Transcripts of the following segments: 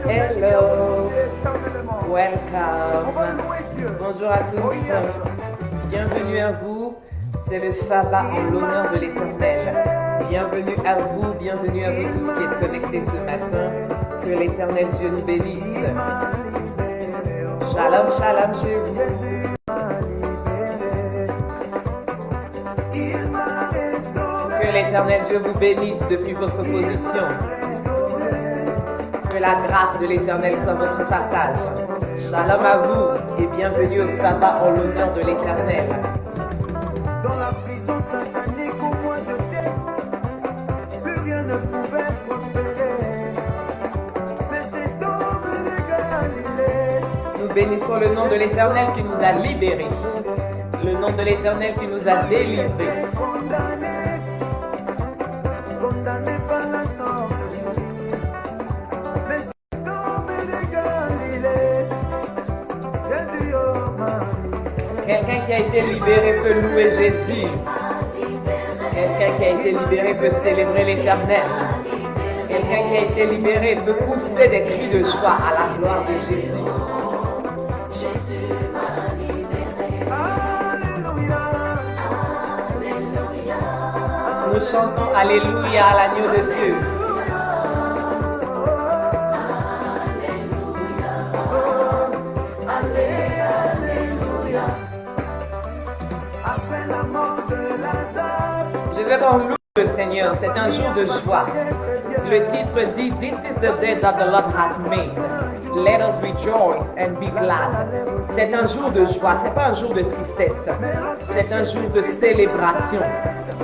Hello, welcome. Bonjour à tous. Bienvenue à vous. C'est le sabbat en l'honneur de l'Éternel. Bienvenue à vous tous qui êtes connectés ce matin. Que l'Éternel Dieu nous bénisse. Shalom, shalom chez vous. Que l'Éternel Dieu vous bénisse depuis votre position. Que la grâce de l'Éternel soit votre partage. Shalom à vous et bienvenue au sabbat en l'honneur de l'Éternel. Dans la prison satanique où moi j'étais, plus rien ne pouvait prospérer. Mais cet homme de Galilée, nous bénissons le nom de l'Éternel qui nous a libérés. Le nom de l'Éternel qui nous a délivrés. Condamné par la sorcellerie. Mais cet homme de Galilée, Jésus oh Marie. Quelqu'un qui a été libéré peut louer Jésus. Quelqu'un qui a été libéré peut célébrer l'Éternel. Quelqu'un qui a été libéré peut pousser des cris de joie à la gloire de Jésus. Nous chantons Alléluia à l'agneau de Dieu. Après la mort de Lazare, Je veux qu'on loue le Seigneur. C'est un jour de joie. Le titre dit This is the day that the Lord has made. Let us rejoice and be glad. C'est un jour de joie. C'est pas un jour de tristesse. C'est un jour de célébration.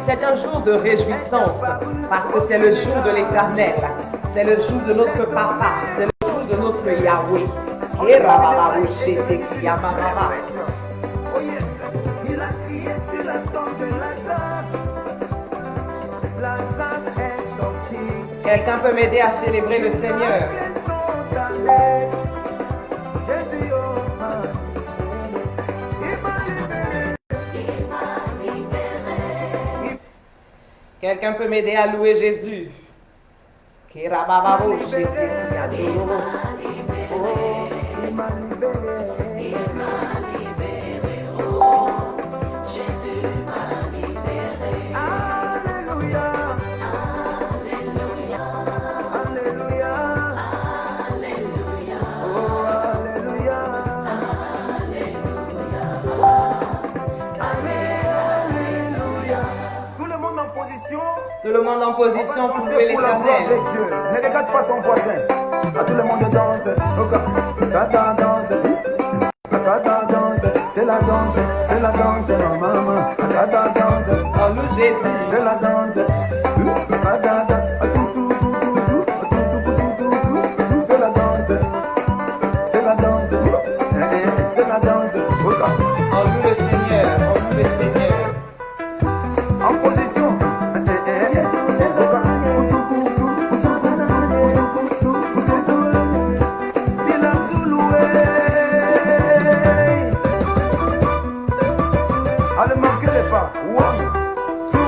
C'est un jour de réjouissance parce que c'est le jour de l'Éternel. C'est le jour de notre Papa. C'est le jour de notre Yahweh. oh yes, il a crié sur la tombe de Lazare. Lazare est sorti. Quelqu'un peut m'aider à célébrer le Seigneur. Pièces condamnées. Jésus oh Marie. Il m'a libéré. Quelqu'un peut m'aider à louer Jésus. Il m'a libéré. Alléluia. Alléluia. Oh, alléluia. Alléluia. Tout le monde en position. Tout le monde en position pour louer Pour la gloire l'Éternel. de Dieu. Ne regarde pas ton voisin. À tout le monde danse. Tata danse. Tata danse. C'est la danse. C'est la danse. Ma maman. Tata danse. On loue Jésus. C'est la danse. Tata danse. C'est la danse. C'est la danse. C'est la danse. On loue le Seigneur. On loue le Seigneur. En position. C'est la Zouloué. Allez, marquez les pas. 1, 2,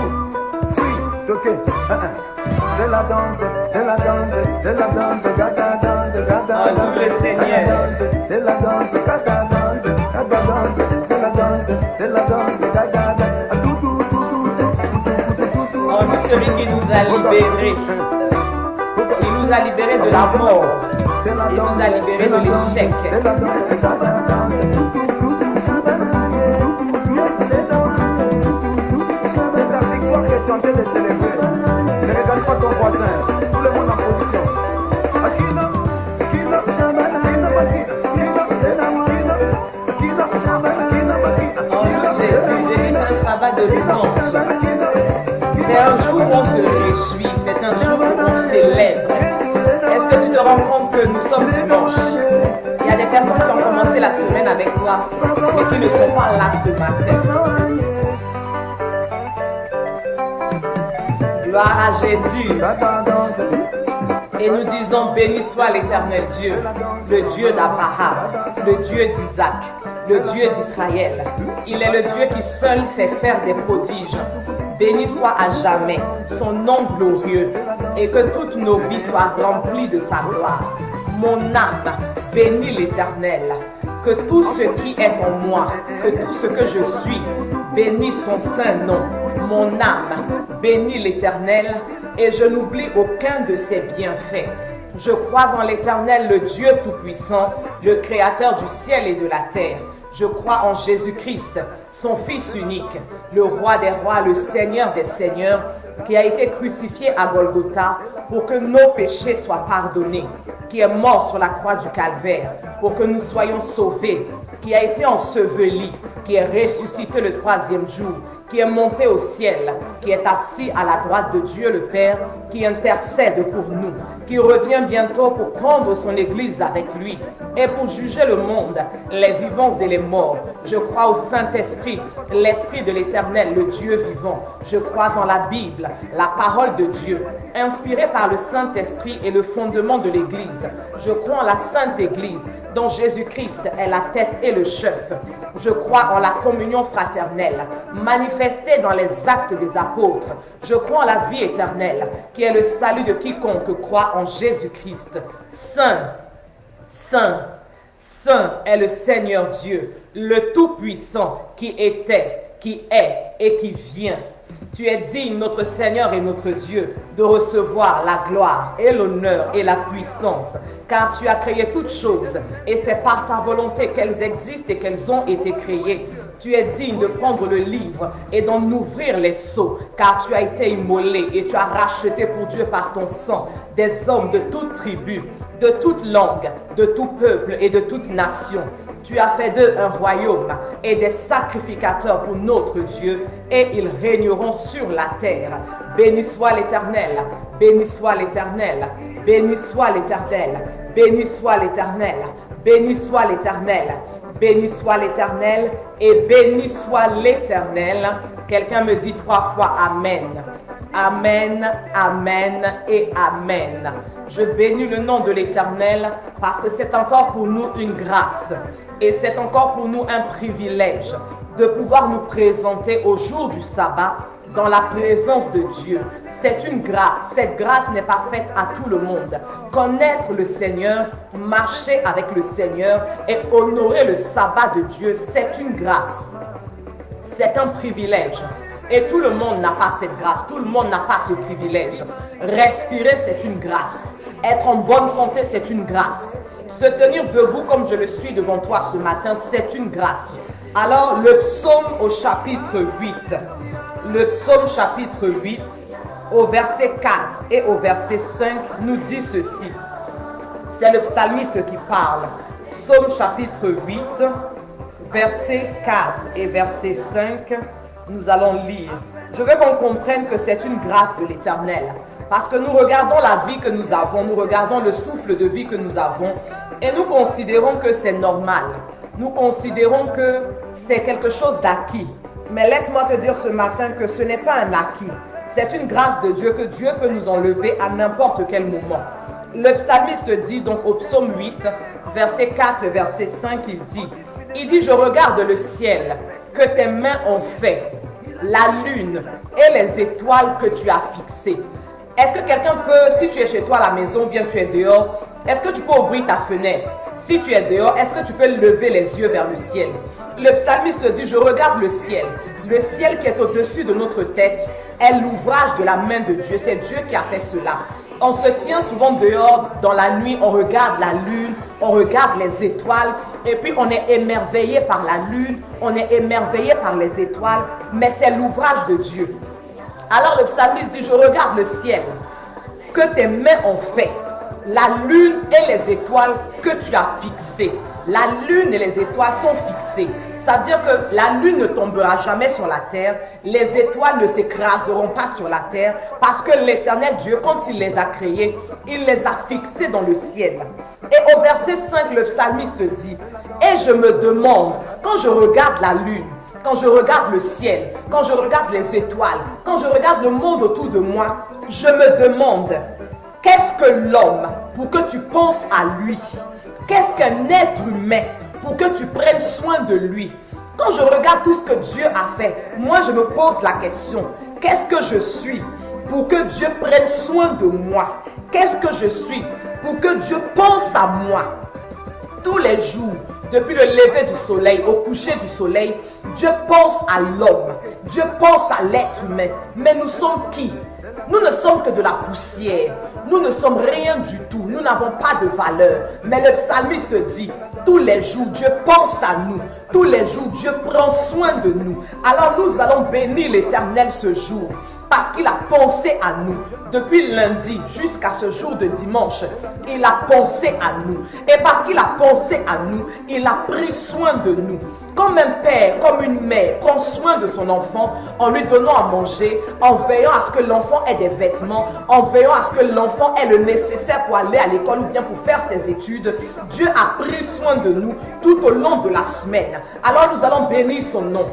3, ok. C'est la danse, c'est la danse, c'est la danse, gata danse, gata On loue le danse, Seigneur. c'est la danse, gata danse, gata danse, c'est la danse, c'est la danse, gata danse, tout, tout, tout, tout, tout, tout, tout, On loue celui qui nous a libérés. Il nous a libérés de la mort. c'est la Il danse, nous a libérés de l'échec. c'est la danse, gata danse, c'est ta victoire que tu es en train de célébrer. Ne regarde pas ton voisin, tout le monde en position. Akina, Akina, Akina, On loue Jésus. Jésus, c'est un sabbat de louange. C'est un jour où on se réjouit. C'est un jour où on célèbre. Est-ce que tu te rends compte que nous sommes dimanche? Il y a des personnes qui ont commencé la semaine avec toi, mais qui ne sont pas là ce matin. Gloire à Jésus. Et nous disons, béni soit l'Éternel Dieu, le Dieu d'Abraham, le Dieu d'Isaac, le Dieu d'Israël. Il est le Dieu qui seul fait faire des prodiges. Béni soit à jamais son nom glorieux et que toutes nos vies soient remplies de sa gloire. Mon âme bénit l'Éternel. Que tout ce qui est en moi, que tout ce que je suis, bénisse son saint nom. Mon âme bénit l'Éternel et je n'oublie aucun de ses bienfaits. Je crois en l'Éternel, le Dieu Tout-Puissant, le Créateur du ciel et de la terre. Je crois en Jésus-Christ, son Fils unique, le Roi des rois, le Seigneur des seigneurs, qui a été crucifié à Golgotha pour que nos péchés soient pardonnés, qui est mort sur la croix du Calvaire pour que nous soyons sauvés, qui a été enseveli, qui est ressuscité le troisième jour, qui est monté au ciel, qui est assis à la droite de Dieu le Père, qui intercède pour nous, qui revient bientôt pour prendre son Église avec lui et pour juger le monde, les vivants et les morts. Je crois au Saint-Esprit, l'Esprit de l'Éternel, le Dieu vivant. Je crois en la Bible, la parole de Dieu, inspirée par le Saint-Esprit et le fondement de l'Église. Je crois en la Sainte Église, dont Jésus-Christ est la tête et le chef. Je crois en la communion fraternelle, manifestée dans les actes des apôtres. Je crois en la vie éternelle, qui est le salut de quiconque croit en Jésus-Christ. Saint, Saint, Saint est le Seigneur Dieu, le Tout-Puissant, qui était, qui est et qui vient. Tu es digne, notre Seigneur et notre Dieu, de recevoir la gloire et l'honneur et la puissance, car tu as créé toutes choses, et c'est par ta volonté qu'elles existent et qu'elles ont été créées. Tu es digne de prendre le livre et d'en ouvrir les sceaux, car tu as été immolé et tu as racheté pour Dieu par ton sang des hommes de toute tribu, de toute langue, de tout peuple et de toute nation. Tu as fait d'eux un royaume et des sacrificateurs pour notre Dieu, et ils régneront sur la terre. Béni soit l'Éternel, béni soit l'Éternel, béni soit l'Éternel, béni soit l'Éternel, béni soit l'Éternel, béni soit l'Éternel et béni soit l'Éternel. Quelqu'un me dit 3 fois Amen. Amen, Amen et Amen. Je bénis le nom de l'Éternel parce que c'est encore pour nous une grâce et c'est encore pour nous un privilège de pouvoir nous présenter au jour du sabbat dans la présence de Dieu. C'est une grâce. Cette grâce n'est pas faite à tout le monde. Connaître le Seigneur, marcher avec le Seigneur et honorer le sabbat de Dieu, c'est une grâce. C'est un privilège. Et tout le monde n'a pas cette grâce. Tout le monde n'a pas ce privilège. Respirer, c'est une grâce. Être en bonne santé, c'est une grâce. Se tenir debout comme je le suis devant toi ce matin, c'est une grâce. Alors, le psaume au chapitre 8. Le psaume chapitre 8, au verset 4 et au verset 5, nous dit ceci. C'est le psalmiste qui parle. Psaume chapitre 8, verset 4 et verset 5, nous allons lire. Je veux qu'on comprenne que c'est une grâce de l'Éternel. Parce que nous regardons la vie que nous avons, nous regardons le souffle de vie que nous avons, et nous considérons que c'est normal. Nous considérons que c'est quelque chose d'acquis. Mais laisse-moi te dire ce matin que ce n'est pas un acquis. C'est une grâce de Dieu que Dieu peut nous enlever à n'importe quel moment. Le psalmiste dit donc au psaume 8, verset 4 et verset 5, il dit « Je regarde le ciel que tes mains ont fait, la lune et les étoiles que tu as fixées. » Est-ce que quelqu'un peut, si tu es chez toi à la maison ou bien tu es dehors, est-ce que tu peux ouvrir ta fenêtre? Si tu es dehors, est-ce que tu peux lever les yeux vers le ciel? Le psalmiste dit, je regarde le ciel qui est au-dessus de notre tête est l'ouvrage de la main de Dieu. C'est Dieu qui a fait cela. On se tient souvent dehors dans la nuit, on regarde la lune, on regarde les étoiles et puis on est émerveillé par la lune, on est émerveillé par les étoiles, mais c'est l'ouvrage de Dieu. Alors le psalmiste dit, je regarde le ciel que tes mains ont fait, la lune et les étoiles que tu as fixées. La lune et les étoiles sont fixées. Ça veut dire que la lune ne tombera jamais sur la terre, les étoiles ne s'écraseront pas sur la terre, parce que l'Éternel Dieu, quand il les a créées, il les a fixées dans le ciel. Et au verset 5, le psalmiste dit, et je me demande, quand je regarde la lune, quand je regarde le ciel, quand je regarde les étoiles, quand je regarde le monde autour de moi, je me demande, qu'est-ce que l'homme pour que tu penses à lui? Qu'est-ce qu'un être humain pour que tu prennes soin de lui? Quand je regarde tout ce que Dieu a fait, moi je me pose la question, qu'est-ce que je suis pour que Dieu prenne soin de moi? Qu'est-ce que je suis pour que Dieu pense à moi. Tous les jours, depuis le lever du soleil au coucher du soleil, Dieu pense à l'homme. Dieu pense à l'être humain. Mais nous sommes qui? Nous ne sommes que de la poussière. Nous ne sommes rien du tout. Nous n'avons pas de valeur. Mais le psalmiste dit, tous les jours, Dieu pense à nous. Tous les jours, Dieu prend soin de nous. Alors nous allons bénir l'Éternel ce jour. Parce qu'il a pensé à nous. Depuis lundi jusqu'à ce jour de dimanche, il a pensé à nous. Et parce qu'il a pensé à nous, il a pris soin de nous. Comme un père, comme une mère prend soin de son enfant en lui donnant à manger, en veillant à ce que l'enfant ait des vêtements, en veillant à ce que l'enfant ait le nécessaire pour aller à l'école ou bien pour faire ses études, Dieu a pris soin de nous tout au long de la semaine. Alors nous allons bénir son nom.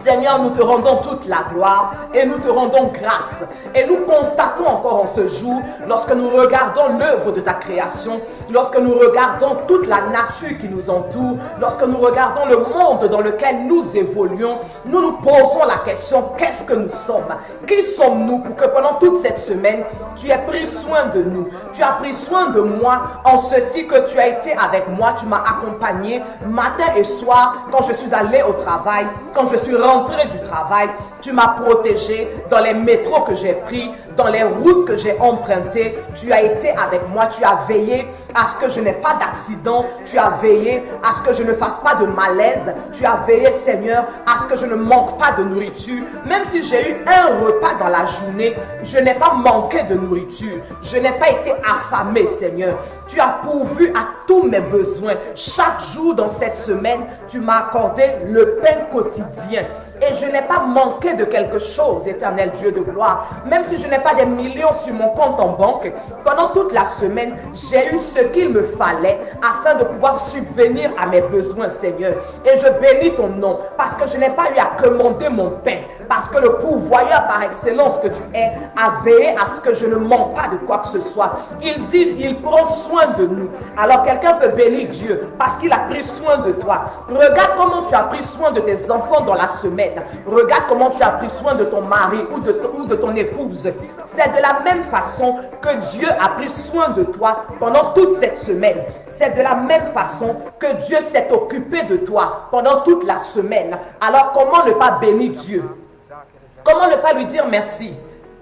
Seigneur, nous te rendons toute la gloire et nous te rendons grâce. Et nous constatons encore en ce jour, lorsque nous regardons l'œuvre de ta création, lorsque nous regardons toute la nature qui nous entoure, lorsque nous regardons le monde dans lequel nous évoluons, nous nous posons la question, qu'est-ce que nous sommes? Qui sommes-nous pour que pendant toute cette semaine, tu aies pris soin de nous? Tu as pris soin de moi en ceci que tu as été avec moi, tu m'as accompagné matin et soir quand je suis allé au travail, quand je suis rentré du travail, tu m'as protégé dans les métros que j'ai pris, dans les routes que j'ai empruntées. Tu as été avec moi, tu as veillé à ce que je n'ai pas d'accident, tu as veillé à ce que je ne fasse pas de malaise, tu as veillé, Seigneur, à ce que je ne manque pas de nourriture. Même si j'ai eu un repas dans la journée, je n'ai pas manqué de nourriture, je n'ai pas été affamé, Seigneur. Tu as pourvu à tous mes besoins. Chaque jour dans cette semaine, tu m'as accordé le pain quotidien. Et je n'ai pas manqué de quelque chose, éternel Dieu de gloire. Même si je n'ai pas des millions sur mon compte en banque, pendant toute la semaine, j'ai eu ce qu'il me fallait afin de pouvoir subvenir à mes besoins, Seigneur. Et je bénis ton nom parce que je n'ai pas eu à commander mon pain. Parce que le pourvoyeur par excellence que tu es a veillé à ce que je ne manque pas de quoi que ce soit. Il dit, il prend soin de nous. Alors quelqu'un peut bénir Dieu parce qu'il a pris soin de toi. Regarde comment tu as pris soin de tes enfants dans la semaine. Regarde comment tu as pris soin de ton mari ou de ton épouse. C'est de la même façon que Dieu a pris soin de toi pendant toute cette semaine. C'est de la même façon que Dieu s'est occupé de toi pendant toute la semaine. Alors comment ne pas bénir Dieu? Comment ne pas lui dire merci?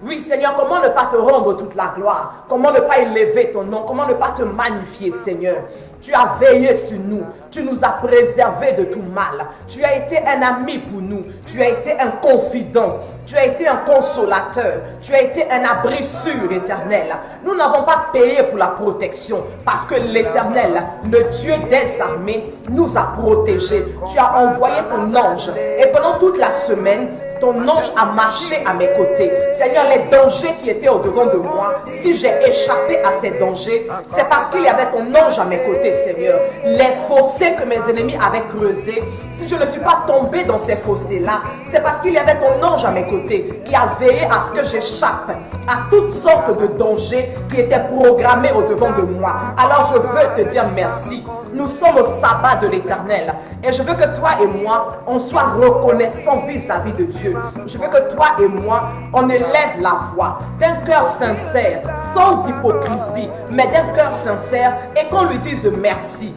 Oui, Seigneur, comment ne pas te rendre toute la gloire? Comment ne pas élever ton nom? Comment ne pas te magnifier, Seigneur? Tu as veillé sur nous. Tu nous as préservés de tout mal. Tu as été un ami pour nous. Tu as été un confident. Tu as été un consolateur. Tu as été un abri sûr, éternel. Nous n'avons pas payé pour la protection parce que l'éternel, le Dieu des armées, nous a protégés. Tu as envoyé ton ange. Et pendant toute la semaine, ton ange a marché à mes côtés. Seigneur, les dangers qui étaient au-devant de moi, si j'ai échappé à ces dangers, c'est parce qu'il y avait ton ange à mes côtés, Seigneur. Les fossés que mes ennemis avaient creusés, si je ne suis pas tombé dans ces fossés-là, c'est parce qu'il y avait ton ange à mes côtés qui a veillé à ce que j'échappe à toutes sortes de dangers qui étaient programmés au-devant de moi. Alors je veux te dire merci. Nous sommes au sabbat de l'Éternel et je veux que toi et moi, on soit reconnaissants vis-à-vis de Dieu. Je veux que toi et moi, on élève la voix d'un cœur sincère, sans hypocrisie, mais d'un cœur sincère et qu'on lui dise merci.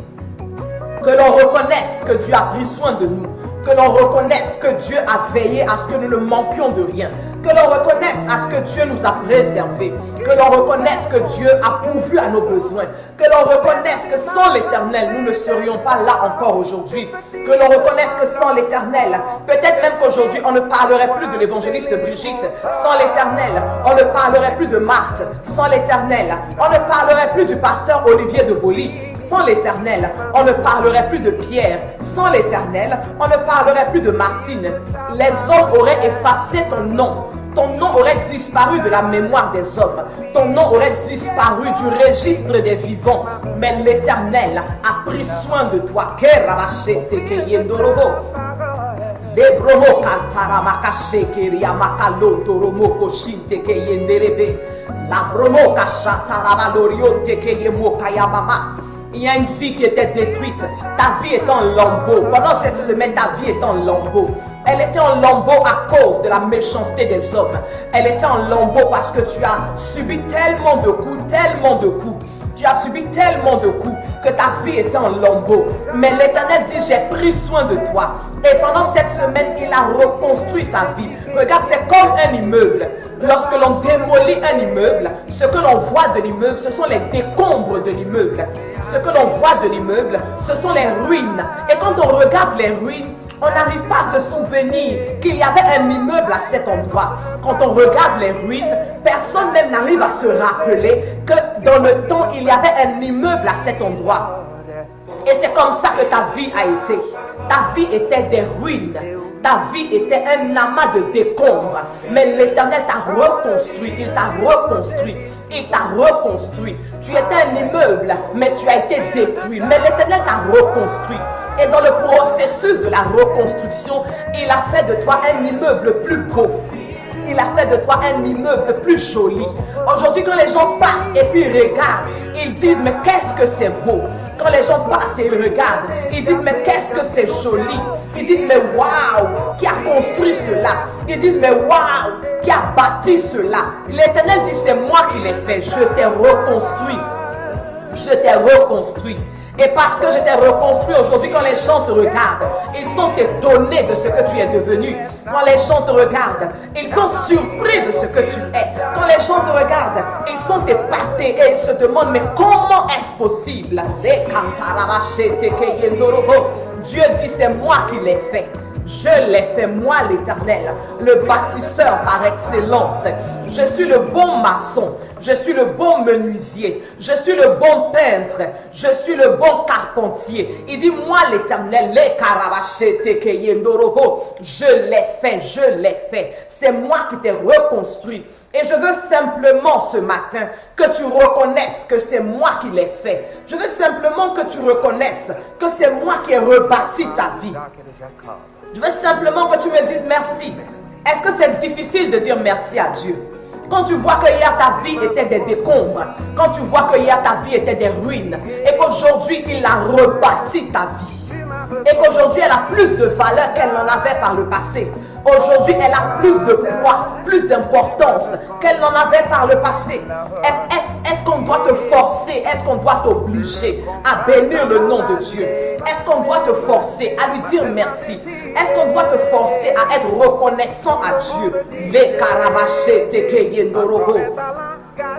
Que l'on reconnaisse que Dieu a pris soin de nous. Que l'on reconnaisse que Dieu a veillé à ce que nous ne manquions de rien. Que l'on reconnaisse à ce que Dieu nous a préservés. Que l'on reconnaisse que Dieu a pourvu à nos besoins. Que l'on reconnaisse que sans l'Éternel, nous ne serions pas là encore aujourd'hui. Que l'on reconnaisse que sans l'Éternel, peut-être même qu'aujourd'hui, on ne parlerait plus de l'évangéliste Brigitte. Sans l'Éternel, on ne parlerait plus de Marthe. Sans l'Éternel, on ne parlerait plus du pasteur Olivier de Voli. Sans l'Éternel, on ne parlerait plus de Pierre. Sans l'Éternel, on ne parlerait plus de Martine. Les hommes auraient effacé ton nom. Ton nom aurait disparu de la mémoire des hommes. Ton nom aurait disparu du registre des vivants. Mais l'Éternel a pris soin de toi. Il y a une vie qui était détruite. Ta vie est en lambeaux. Pendant cette semaine, ta vie est en lambeaux. Elle était en lambeaux à cause de la méchanceté des hommes. Elle était en lambeaux parce que tu as subi tellement de coups, tellement de coups. Tu as subi tellement de coups que ta vie était en lambeaux. Mais l'Éternel dit, j'ai pris soin de toi. Et pendant cette semaine, il a reconstruit ta vie. Regarde, c'est comme un immeuble. Lorsque l'on démolit un immeuble, ce que l'on voit de l'immeuble, ce sont les décombres de l'immeuble. Ce que l'on voit de l'immeuble, ce sont les ruines. Et quand on regarde les ruines, on n'arrive pas à se souvenir qu'il y avait un immeuble à cet endroit. Quand on regarde les ruines, personne même n'arrive à se rappeler que dans le temps, il y avait un immeuble à cet endroit. Et c'est comme ça que ta vie a été. Ta vie était des ruines. Ta vie était un amas de décombres. Mais l'Éternel t'a reconstruit. Il t'a reconstruit. Il t'a reconstruit. Tu étais un immeuble, mais tu as été détruit. Mais l'Éternel t'a reconstruit. Et dans le processus de la reconstruction, il a fait de toi un immeuble plus beau. Il a fait de toi un immeuble plus joli. Aujourd'hui, quand les gens passent et puis regardent, ils disent, mais qu'est-ce que c'est beau. Quand les gens passent et ils regardent, ils disent, mais qu'est-ce que c'est joli. Ils disent, mais waouh, qui a construit cela. Ils disent, mais waouh, qui a bâti cela. L'Éternel dit, c'est moi qui l'ai fait. Je t'ai reconstruit. Je t'ai reconstruit. Et parce que je t'ai reconstruit aujourd'hui, quand les gens te regardent, ils sont étonnés de ce que tu es devenu. Quand les gens te regardent, ils sont surpris de ce que tu es. Quand les gens te regardent, ils sont épatés et ils se demandent, mais comment est-ce possible? Dieu dit, c'est moi qui l'ai fait. Je l'ai fait, moi l'Éternel, le bâtisseur par excellence. Je suis le bon maçon, je suis le bon menuisier, je suis le bon peintre, je suis le bon carpentier. Il dit, moi l'Éternel, je l'ai fait, c'est moi qui t'ai reconstruit. Et je veux simplement ce matin que tu reconnaisses que c'est moi qui l'ai fait. Je veux simplement que tu reconnaisses que c'est moi qui ai rebâti ta vie. Je veux simplement que tu me dises merci. Est-ce que c'est difficile de dire merci à Dieu? Quand tu vois que hier ta vie était des décombres, quand tu vois que hier ta vie était des ruines, et qu'aujourd'hui il a rebâti ta vie, et qu'aujourd'hui elle a plus de valeur qu'elle n'en avait par le passé. Aujourd'hui elle a plus de poids, plus d'importance qu'elle n'en avait par le passé. Est-ce qu'on doit te forcer, est-ce qu'on doit t'obliger à bénir le nom de Dieu? Est-ce qu'on doit te forcer à lui dire merci? Est-ce qu'on doit te forcer à être reconnaissant à Dieu? Les carabachés te keyendorobo.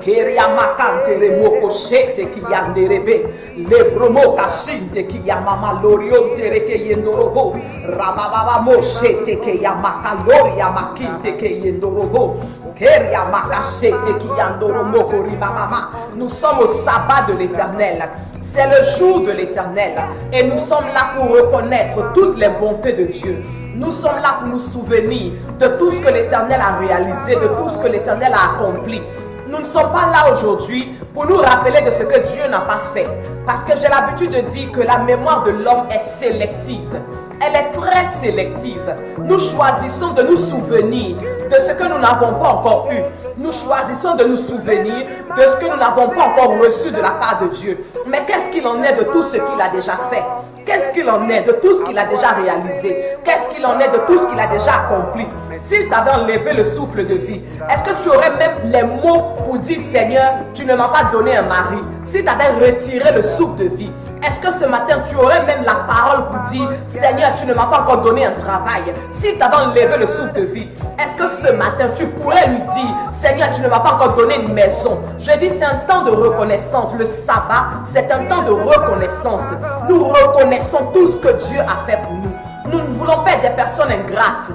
Keriamakante remoko shete kiyanderebe. Le bromo kashinte kiyamama lorionte rekeyendorobo. Rabababa moshete kiyamaka yamakinte keyendorobo. Keriamakashete kiyandoromoko ribamama. Nous sommes au sabbat de l'Éternel. C'est le jour de l'Éternel. Et nous sommes là pour reconnaître toutes les bontés de Dieu. Nous sommes là pour nous souvenir de tout ce que l'Éternel a réalisé, de tout ce que l'Éternel a accompli. Nous ne sommes pas là aujourd'hui pour nous rappeler de ce que Dieu n'a pas fait. Parce que j'ai l'habitude de dire que la mémoire de l'homme est sélective. Elle est très sélective. Nous choisissons de nous souvenir de ce que nous n'avons pas encore eu. Nous choisissons de nous souvenir de ce que nous n'avons pas encore reçu de la part de Dieu. Mais qu'est-ce qu'il en est de tout ce qu'il a déjà fait? Qu'est-ce qu'il en est de tout ce qu'il a déjà réalisé? Qu'est-ce qu'il en est de tout ce qu'il a déjà accompli? S'il t'avait enlevé le souffle de vie, est-ce que tu aurais même les mots pour dire, Seigneur, tu ne m'as pas donné un mari? S'il t'avait retiré le souffle de vie, est-ce que ce matin tu aurais même la parole pour dire, Seigneur, tu ne m'as pas encore donné un travail? S'il t'avait enlevé le souffle de vie, est-ce que ce matin tu pourrais lui dire, Seigneur, tu ne m'as pas encore donné une maison? Je dis, c'est un temps de reconnaissance. Le sabbat, c'est un temps de reconnaissance. Nous reconnaissons tout ce que Dieu a fait pour nous. Nous ne voulons pas être des personnes ingrates.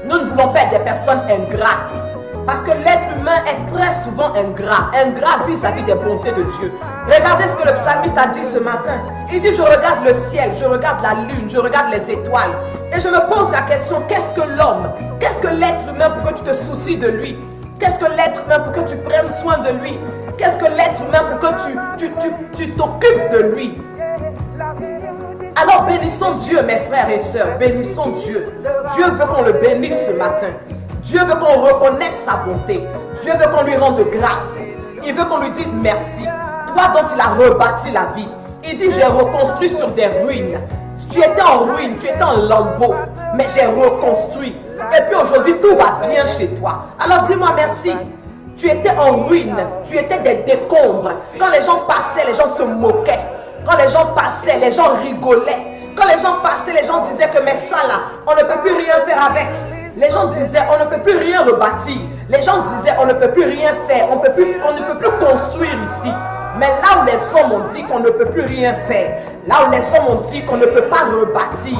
Nous ne voulons pas être des personnes ingrates. Parce que l'être humain est très souvent ingrat vis-à-vis des bontés de Dieu. Regardez ce que le psalmiste a dit ce matin. Il dit, je regarde le ciel, je regarde la lune, je regarde les étoiles. Et je me pose la question, qu'est-ce que l'homme? Qu'est-ce que l'être humain pour que tu te soucies de lui? Qu'est-ce que l'être humain pour que tu prennes soin de lui? Qu'est-ce que l'être humain pour que tu t'occupes de lui? Alors bénissons Dieu, mes frères et sœurs, bénissons Dieu. Dieu veut qu'on le bénisse ce matin. Dieu veut qu'on reconnaisse sa bonté. Dieu veut qu'on lui rende grâce. Il veut qu'on lui dise merci. Toi dont il a rebâti la vie. Il dit, j'ai reconstruit sur des ruines. Tu étais en ruine, tu étais en lambeaux, mais j'ai reconstruit. Et puis aujourd'hui, tout va bien chez toi. Alors dis-moi merci. Tu étais en ruine, tu étais des décombres. Quand les gens passaient, les gens se moquaient. Quand les gens passaient, les gens rigolaient. Quand les gens passaient, les gens disaient que mais ça là, on ne peut plus rien faire avec. Les gens disaient on ne peut plus rien rebâtir. Les gens disaient on ne peut plus rien faire. On ne peut plus construire ici. Mais là où les hommes ont dit qu'on ne peut plus rien faire, là où les hommes ont dit qu'on ne peut pas rebâtir,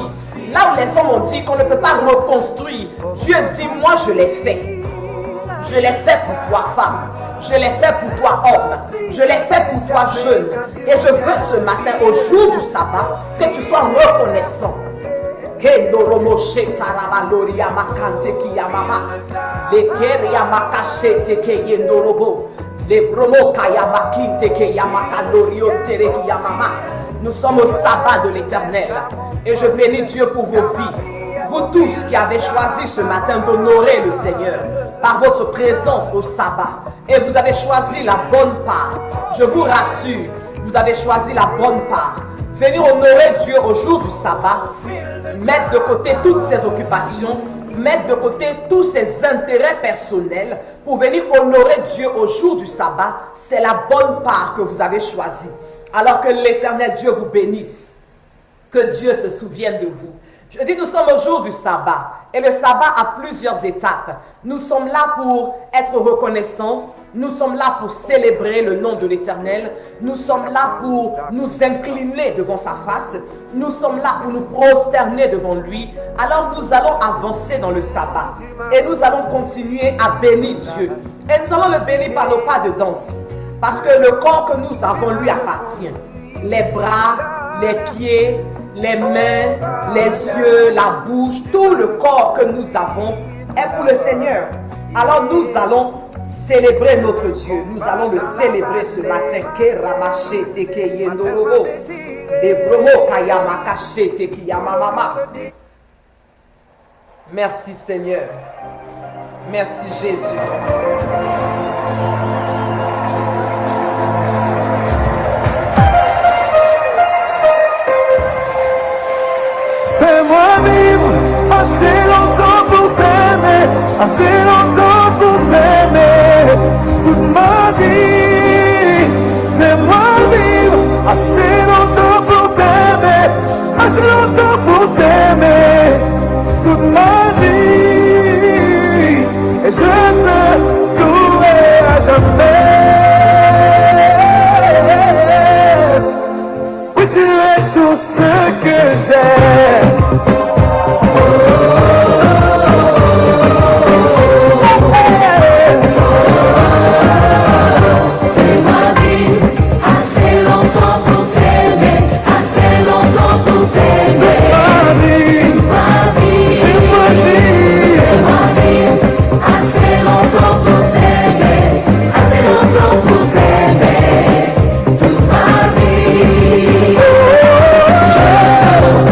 là où les hommes ont dit qu'on ne peut pas reconstruire, Dieu dit moi je l'ai fait. Je l'ai fait pour toi femme, je l'ai fait pour toi homme, je l'ai fait pour toi jeune. Et je veux ce matin au jour du sabbat que tu sois reconnaissant. Nous sommes au sabbat de l'Éternel et je bénis Dieu pour vos vies. Vous tous qui avez choisi ce matin d'honorer le Seigneur par votre présence au sabbat et vous avez choisi la bonne part, je vous rassure, vous avez choisi la bonne part. Venir honorer Dieu au jour du sabbat, mettre de côté toutes ses occupations, mettre de côté tous ses intérêts personnels pour venir honorer Dieu au jour du sabbat, c'est la bonne part que vous avez choisie. Alors que l'Éternel Dieu vous bénisse, que Dieu se souvienne de vous. Je dis, nous sommes au jour du sabbat et le sabbat a plusieurs étapes. Nous sommes là pour être reconnaissants, nous sommes là pour célébrer le nom de l'Éternel, nous sommes là pour nous incliner devant sa face, nous sommes là pour nous prosterner devant lui. Alors nous allons avancer dans le sabbat et nous allons continuer à bénir Dieu. Et nous allons le bénir par nos pas de danse parce que le corps que nous avons lui appartient. Les bras, les pieds, les mains, les yeux, la bouche, tout le corps que nous avons est pour le Seigneur. Alors nous allons célébrer notre Dieu. Nous allons le célébrer ce matin. Merci Seigneur. Merci Jésus. Fais-moi vivre assez longtemps pour t'aimer, assez longtemps pour t'aimer, toute ma vie. Fais-moi vivre assez longtemps pour t'aimer, assez longtemps pour t'aimer, toute ma vie. Et je te louerai à jamais. Oui, tu es tout ce que j'ai.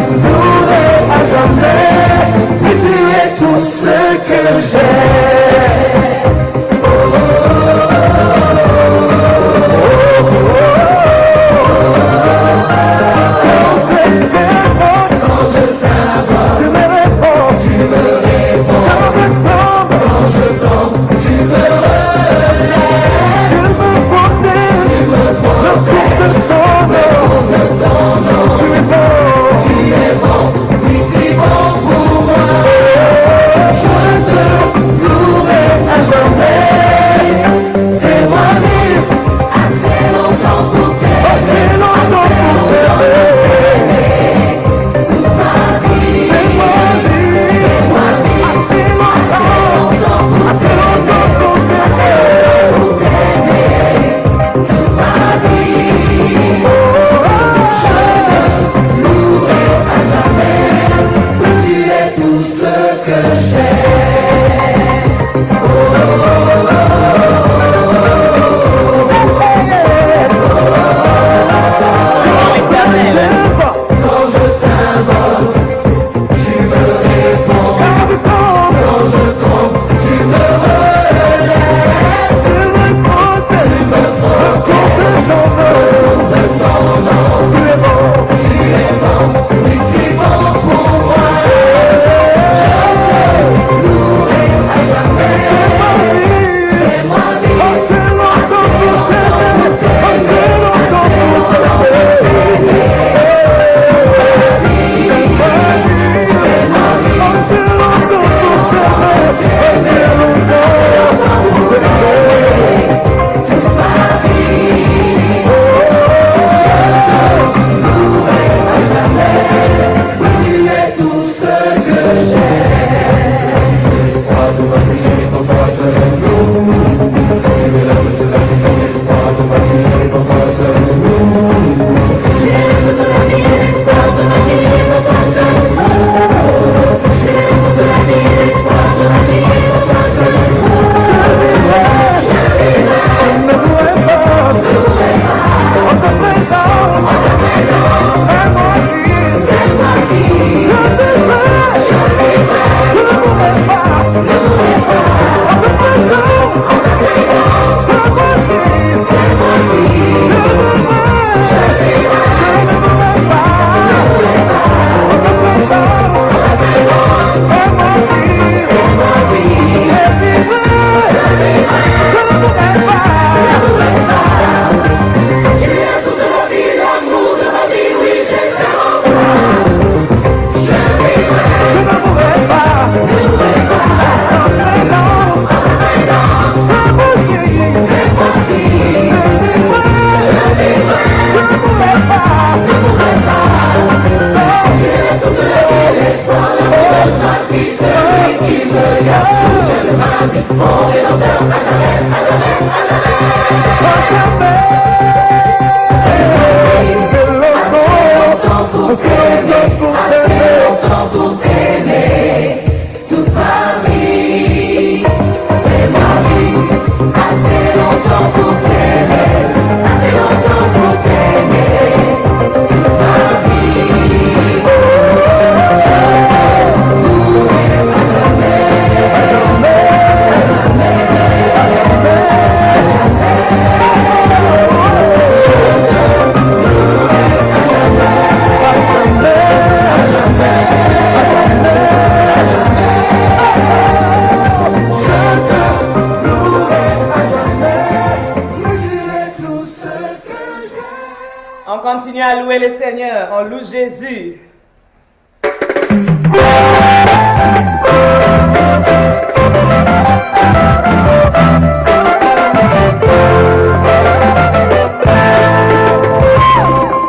No continue à louer le Seigneur. On loue Jésus.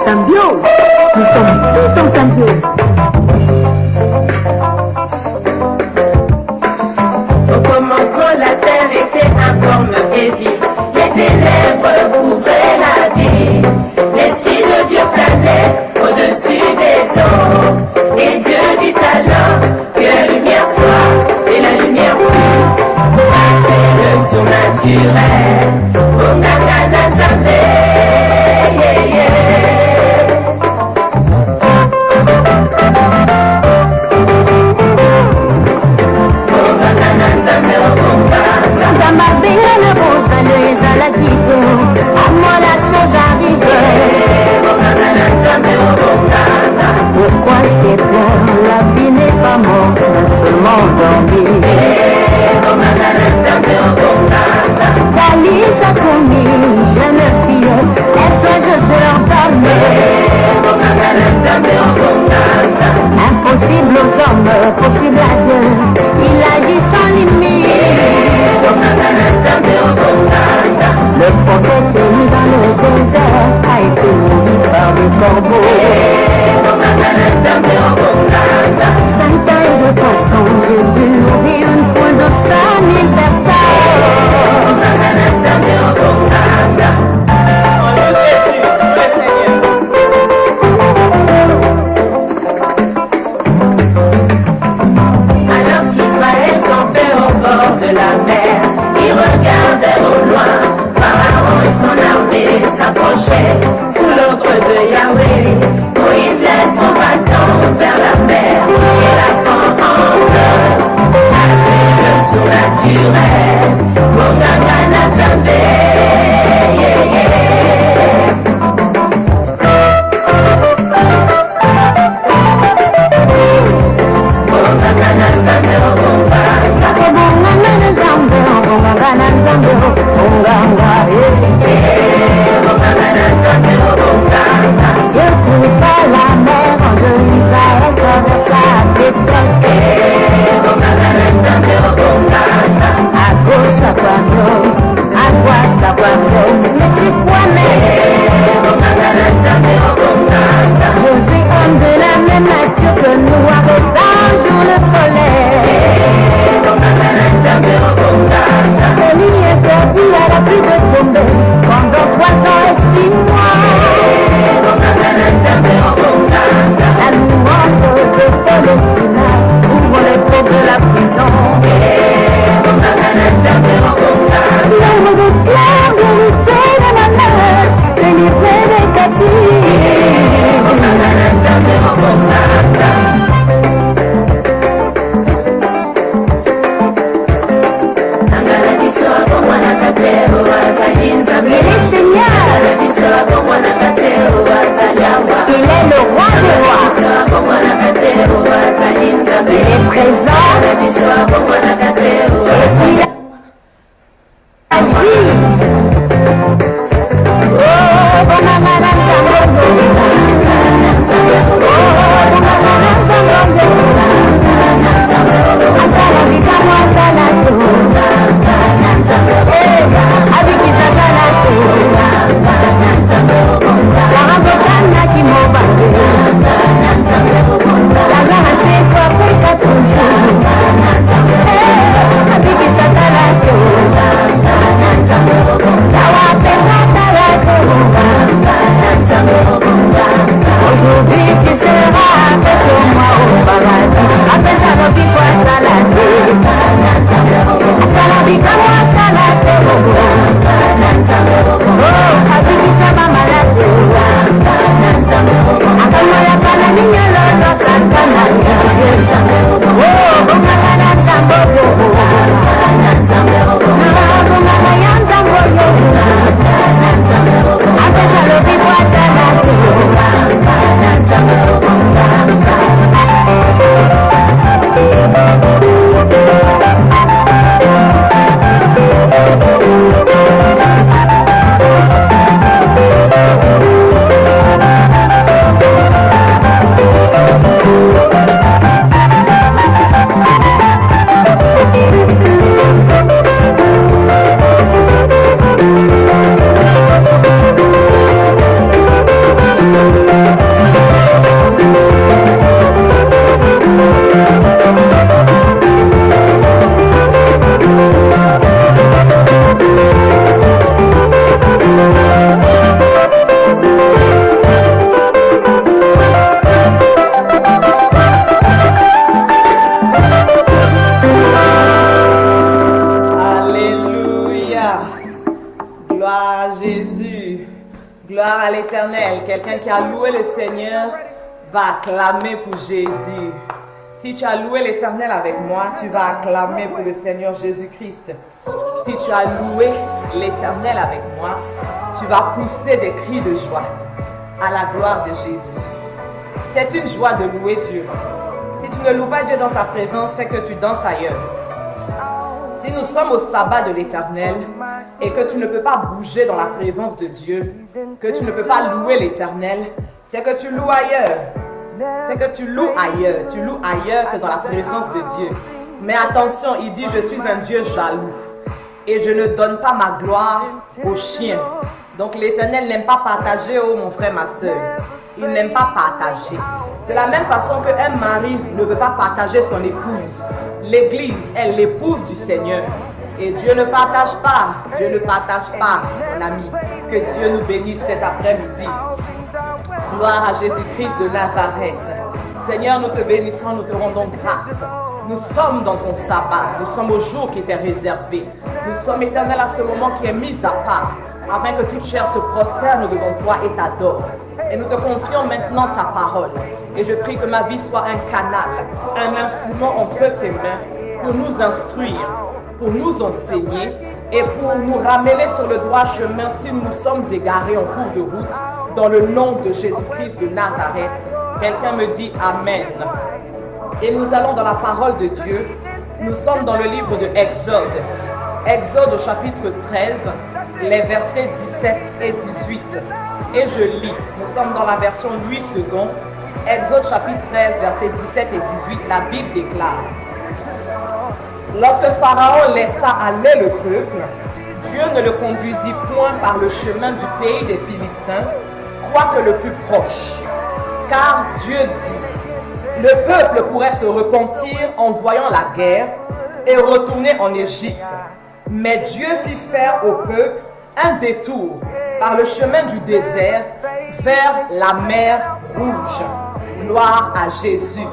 Sambio, nous sommes tous en Sambio. Au commencement, la terre était informe et vide. Les ténèbres couvraient la vie. L'Esprit de Dieu planait au-dessus des eaux. Et Dieu dit alors que la lumière soit, et la lumière fut. Ça, c'est le surnaturel. Oh, nanana, nzambe, yeah, yeah. Jamabina bozalo ezala kito Amo la chose arrivée Pourquoi ces pleurs? La vie n'est pas morte mais seulement dormie Talita Koumi, jeune fille Lève-toi, je te l'ordonne Impossible aux hommes, possible à Dieu Il agit sans limite Le prophète Élie dans le désert a été nourri par des corbeaux. 5 pains de poisson, Jésus nourrit une foule de 5000 personnes. Alors qu'Israël campait au bord de la mer, ils regardaient au loin. Pharaon et son armée s'approchaient sous l'ordre de Yahweh. Moïse lève son bâton vers la mer et la fend en deux. Ça c'est le surnaturel. Mongangana Nzambe, yeah, yeah. Mongangana Nzambe, Monganga. Mongangana Nzambe, Mongangana Nzambe, Monganga, Dieu coupa la mer en deux, Israël traversa des sols. quelqu'un qui a loué le Seigneur va acclamer pour Jésus. Si tu as loué l'Éternel avec moi, tu vas acclamer pour le Seigneur Jésus-Christ. Si tu as loué l'Éternel avec moi, tu vas pousser des cris de joie à la gloire de Jésus. C'est une joie de louer Dieu. Si tu ne loues pas Dieu dans sa présence, fais que tu danses ailleurs. Si nous sommes au sabbat de l'Éternel et que tu ne peux pas bouger dans la présence de Dieu, que tu ne peux pas louer l'Éternel, c'est que tu loues ailleurs. C'est que tu loues ailleurs. Tu loues ailleurs que dans la présence de Dieu. Mais attention, il dit, je suis un Dieu jaloux et je ne donne pas ma gloire aux chiens. Donc l'Éternel n'aime pas partager, oh mon frère, ma soeur. Il n'aime pas partager. De la même façon qu'un mari ne veut pas partager son épouse, l'Église est l'épouse du Seigneur. Et Dieu ne partage pas. Dieu ne partage pas, mon ami. Que Dieu nous bénisse cet après-midi. Gloire à Jésus-Christ de Nazareth. Seigneur, nous te bénissons, nous te rendons grâce. Nous sommes dans ton sabbat. Nous sommes au jour qui t'est réservé. Nous sommes, Éternel, à ce moment qui est mis à part, afin que toute chair se prosterne devant toi et t'adore. Et nous te confions maintenant ta parole. Et je prie que ma vie soit un canal, un instrument entre tes mains pour nous instruire, pour nous enseigner et pour nous ramener sur le droit chemin si nous nous sommes égarés en cours de route, dans le nom de Jésus-Christ de Nazareth. Quelqu'un me dit Amen. Et nous allons dans la parole de Dieu. Nous sommes dans le livre de Exode. Exode au chapitre 13, les versets 17 et 18. Et je lis. Nous sommes dans la version 8 secondes. Exode chapitre 13, versets 17 et 18. La Bible déclare: Lorsque Pharaon laissa aller le peuple, Dieu ne le conduisit point par le chemin du pays des Philistins, quoique le plus proche. Car Dieu dit: le peuple pourrait se repentir en voyant la guerre et retourner en Égypte. Mais Dieu fit faire au peuple un détour par le chemin du désert vers la mer Rouge. Gloire à Jésus.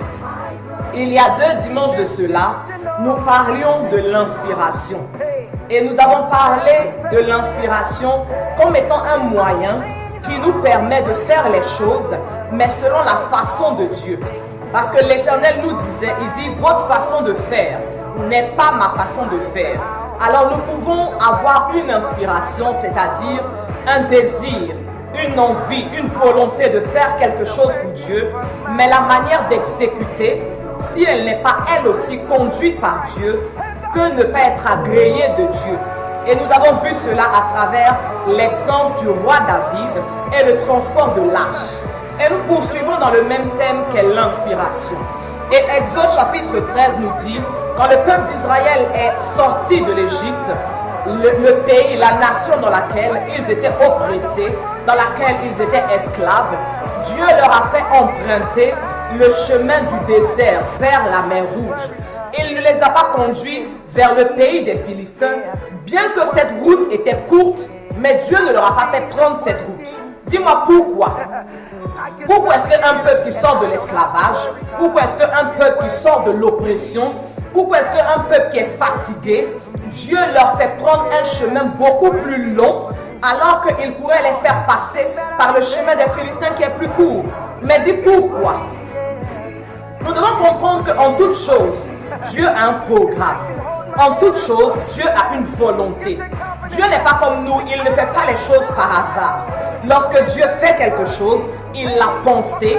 Il y a 2 dimanches de cela, nous parlions de l'inspiration. Et nous avons parlé de l'inspiration comme étant un moyen qui nous permet de faire les choses, mais selon la façon de Dieu. Parce que l'Éternel nous disait, il dit, votre façon de faire n'est pas ma façon de faire. Alors nous pouvons avoir une inspiration, c'est-à-dire un désir, une envie, une volonté de faire quelque chose pour Dieu, mais la manière d'exécuter, si elle n'est pas elle aussi conduite par Dieu, peut ne pas être agréée de Dieu. Et nous avons vu cela à travers l'exemple du roi David et le transport de l'arche. Et nous poursuivons dans le même thème qu'est l'inspiration. Et Exode chapitre 13 nous dit, quand le peuple d'Israël est sorti de l'Égypte, le pays, la nation dans laquelle ils étaient oppressés, dans laquelle ils étaient esclaves, Dieu leur a fait emprunter le chemin du désert vers la mer Rouge. Il ne les a pas conduits vers le pays des Philistins, bien que cette route était courte, mais Dieu ne leur a pas fait prendre cette route. Dis-moi pourquoi. Pourquoi est-ce qu'un peuple qui sort de l'esclavage, pourquoi est-ce qu'un peuple qui sort de l'oppression, pourquoi est-ce qu'un peuple qui est fatigué, Dieu leur fait prendre un chemin beaucoup plus long, alors qu'il pourrait les faire passer par le chemin des Philistins qui est plus court? Mais dis pourquoi? Nous devons comprendre qu'en toute chose, Dieu a un programme. En toute chose, Dieu a une volonté. Dieu n'est pas comme nous, il ne fait pas les choses par hasard. Lorsque Dieu fait quelque chose, il l'a pensé,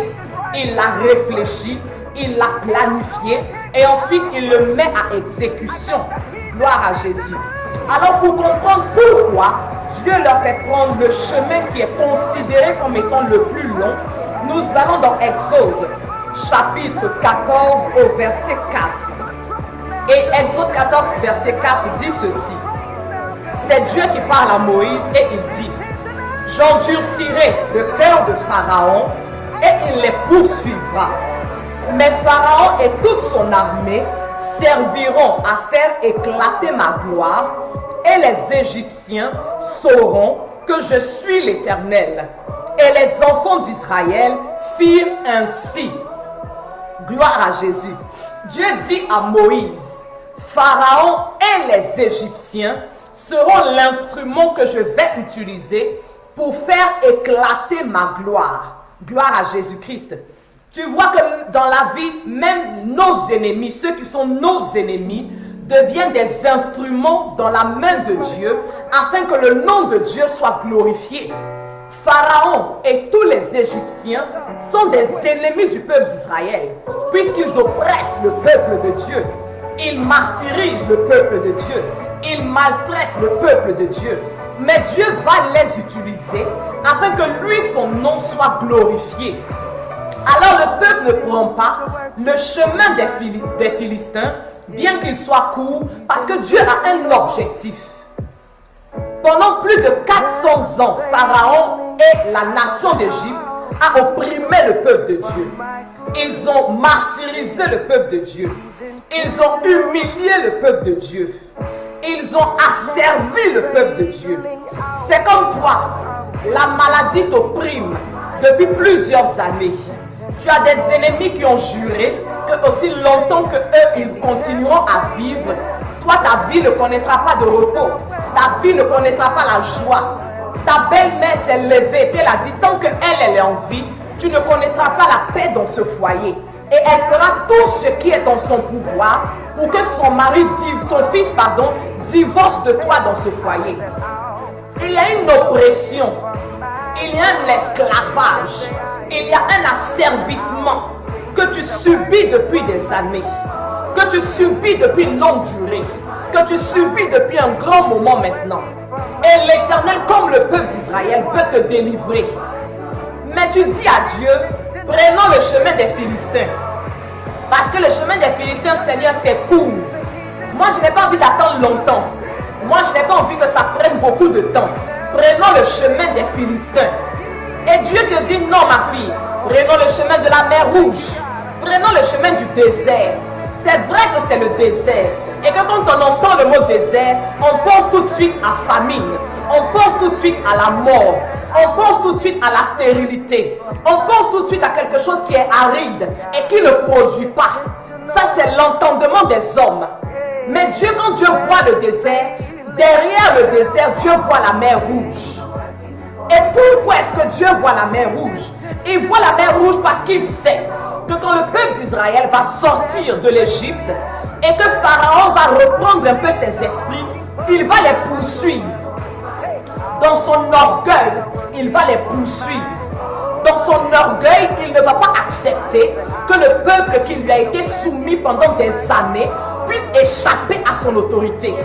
il l'a réfléchi, il l'a planifié et ensuite il le met à exécution. Gloire à Jésus. Alors pour comprendre pourquoi Dieu leur fait prendre le chemin qui est considéré comme étant le plus long, nous allons dans Exode chapitre 14 au verset 4. Et Exode 14 verset 4 dit ceci. C'est Dieu qui parle à Moïse et il dit: j'endurcirai le cœur de Pharaon et il les poursuivra. Mais Pharaon et toute son armée serviront à faire éclater ma gloire et les Égyptiens sauront que je suis l'Éternel. Et les enfants d'Israël firent ainsi. Gloire à Jésus. Dieu dit à Moïse: Pharaon et les Égyptiens seront l'instrument que je vais utiliser pour faire éclater ma gloire. Gloire à Jésus-Christ. Tu vois que dans la vie, même nos ennemis, ceux qui sont nos ennemis, deviennent des instruments dans la main de Dieu afin que le nom de Dieu soit glorifié. Pharaon et tous les Égyptiens sont des ennemis du peuple d'Israël puisqu'ils oppressent le peuple de Dieu. Ils martyrisent le peuple de Dieu. Ils maltraitent le peuple de Dieu. Mais Dieu va les utiliser afin que lui, son nom soit glorifié. Alors le peuple ne prend pas le chemin des Philistins, bien qu'il soit court, parce que Dieu a un objectif. Pendant plus de 400 ans, Pharaon et la nation d'Égypte a opprimé le peuple de Dieu. Ils ont martyrisé le peuple de Dieu. Ils ont humilié le peuple de Dieu. Ils ont asservi le peuple de Dieu. C'est comme toi, la maladie t'opprime depuis plusieurs années. Tu as des ennemis qui ont juré que aussi longtemps que eux, ils continueront à vivre, toi, ta vie ne connaîtra pas de repos. Ta vie ne connaîtra pas la joie. Ta belle-mère s'est levée et elle a dit, tant qu'elle est en vie, tu ne connaîtras pas la paix dans ce foyer. Et elle fera tout ce qui est dans son pouvoir pour que son fils, divorce de toi dans ce foyer. Il y a une oppression, il y a un esclavage, il y a un asservissement que tu subis depuis des années, que tu subis depuis une longue durée, que tu subis depuis un grand moment maintenant. Et l'Éternel, comme le peuple d'Israël, veut te délivrer. Mais tu dis à Dieu, prenons le chemin des Philistins. Parce que le chemin des Philistins, Seigneur, c'est court. Moi, je n'ai pas envie d'attendre longtemps. Moi, je n'ai pas envie que ça prenne beaucoup de temps. Prenons le chemin des Philistins. Et Dieu te dit, non, ma fille, prenons le chemin de la mer Rouge. Prenons le chemin du désert. C'est vrai que c'est le désert. Et que quand on entend le mot désert, on pense tout de suite à famine. On pense tout de suite à la mort. On pense tout de suite à la stérilité. On pense tout de suite à quelque chose qui est aride et qui ne produit pas. Ça, c'est l'entendement des hommes. Mais Dieu, quand Dieu voit le désert, derrière le désert, Dieu voit la mer Rouge. Et pourquoi est-ce que Dieu voit la mer Rouge? Il voit la mer Rouge parce qu'il sait que quand le peuple d'Israël va sortir de l'Égypte et que Pharaon va reprendre un peu ses esprits, il va les poursuivre. Dans son orgueil, il va les poursuivre. Dans son orgueil, il ne va pas accepter que le peuple qui lui a été soumis pendant des années puisse échapper à son autorité.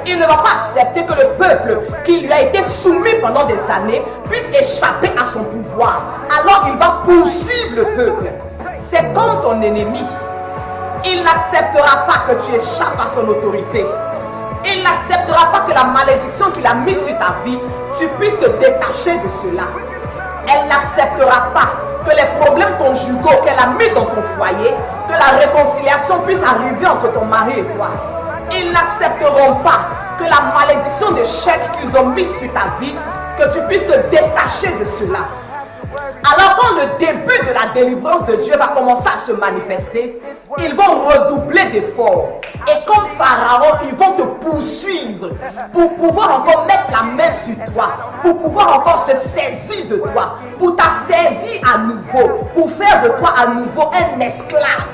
Il ne va pas accepter que le peuple qui lui a été soumis pendant des années puisse échapper à son pouvoir. Alors il va poursuivre le peuple. C'est comme ton ennemi. Il n'acceptera pas que tu échappes à son autorité. Il n'acceptera pas que la malédiction qu'il a mise sur ta vie, tu puisses te détacher de cela. Elle n'acceptera pas que les problèmes conjugaux qu'elle a mis dans ton foyer, que la réconciliation puisse arriver entre ton mari et toi. Ils n'accepteront pas que la malédiction d'échec qu'ils ont mis sur ta vie, que tu puisses te détacher de cela. Alors quand le début de la délivrance de Dieu va commencer à se manifester, ils vont redoubler d'efforts. Et comme Pharaon, ils vont te poursuivre pour pouvoir encore mettre la main sur toi, pour pouvoir encore se saisir de toi, pour t'asservir à nouveau, pour faire de toi à nouveau un esclave.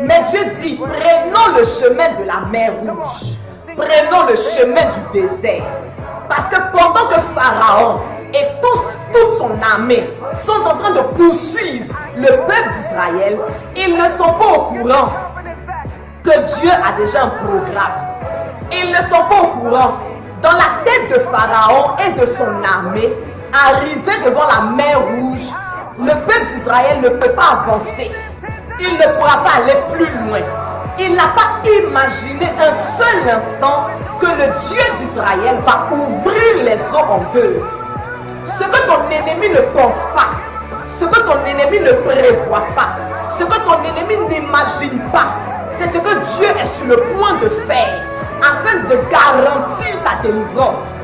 Mais Dieu dit, prenons le chemin de la mer Rouge, prenons le chemin du désert. Parce que pendant que Pharaon et toute son armée sont en train de poursuivre le peuple d'Israël, ils ne sont pas au courant que Dieu a déjà un programme. Ils ne sont pas au courant. Dans la tête de Pharaon et de son armée, arrivé devant la mer Rouge, le peuple d'Israël ne peut pas avancer. Il ne pourra pas aller plus loin. Il n'a pas imaginé un seul instant que le Dieu d'Israël va ouvrir les eaux en deux. Ce que ton ennemi ne pense pas, ce que ton ennemi ne prévoit pas, ce que ton ennemi n'imagine pas, c'est ce que Dieu est sur le point de faire afin de garantir ta délivrance,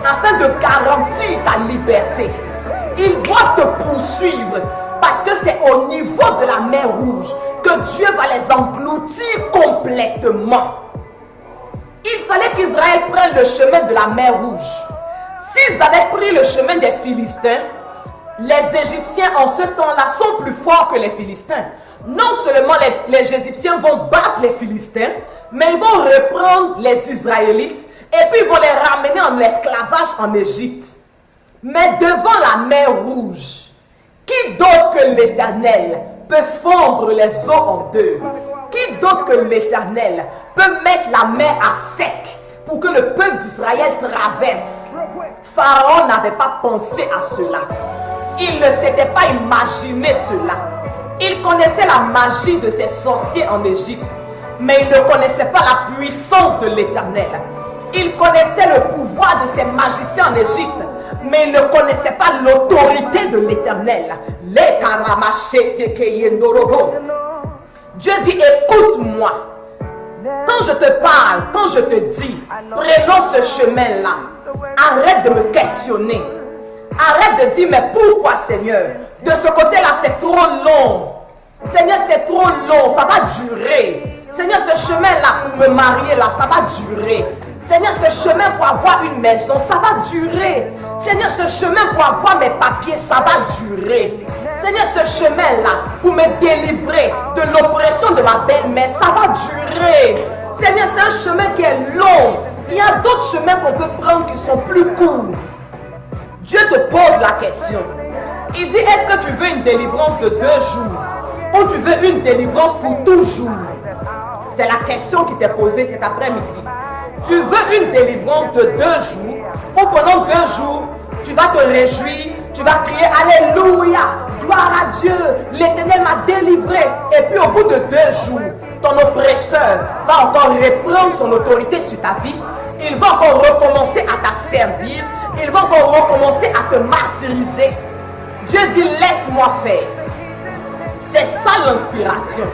afin de garantir ta liberté. Ils doivent te poursuivre parce que c'est au niveau de la mer Rouge que Dieu va les engloutir complètement. Il fallait qu'Israël prenne le chemin de la mer Rouge. S'ils avaient pris le chemin des Philistins, les Égyptiens en ce temps-là sont plus forts que les Philistins. Non seulement les Égyptiens vont battre les Philistins, mais ils vont reprendre les Israélites et puis ils vont les ramener en esclavage en Égypte. Mais devant la mer Rouge, qui d'autre que l'Éternel peut fondre les eaux en deux? Qui d'autre que l'Éternel peut mettre la mer à sec pour que le peuple d'Israël traverse? Pharaon n'avait pas pensé à cela. Il ne s'était pas imaginé cela. Il connaissait la magie de ses sorciers en Égypte, mais il ne connaissait pas la puissance de l'Éternel. Il connaissait le pouvoir de ses magiciens en Égypte, mais il ne connaissait pas l'autorité de l'Éternel. Dieu dit, écoute-moi. Quand je te parle, quand je te dis, prenons ce chemin-là, arrête de me questionner. Arrête de dire, mais pourquoi Seigneur? De ce côté-là, c'est trop long. Seigneur, c'est trop long, ça va durer. Seigneur, ce chemin-là pour me marier, là, ça va durer. Seigneur, ce chemin pour avoir une maison, ça va durer. Seigneur, ce chemin pour avoir mes papiers, ça va durer. Seigneur, ce chemin-là pour me délivrer de l'oppression de ma belle-mère, ça va durer. Seigneur, c'est un chemin qui est long. Il y a d'autres chemins qu'on peut prendre qui sont plus courts. Dieu te pose la question. Il dit, est-ce que tu veux une délivrance de 2 jours ou tu veux une délivrance pour toujours? C'est la question qui t'est posée cet après-midi. Tu veux une délivrance de 2 jours ou pendant 2 jours, tu vas te réjouir, tu vas crier Alléluia, gloire à Dieu, l'Éternel m'a délivré. Et puis au bout de 2 jours, ton oppresseur va encore reprendre son autorité sur ta vie. Il va encore recommencer à t'asservir. Il va encore recommencer à te martyriser. Dieu dit, laisse-moi faire. C'est ça l'inspiration.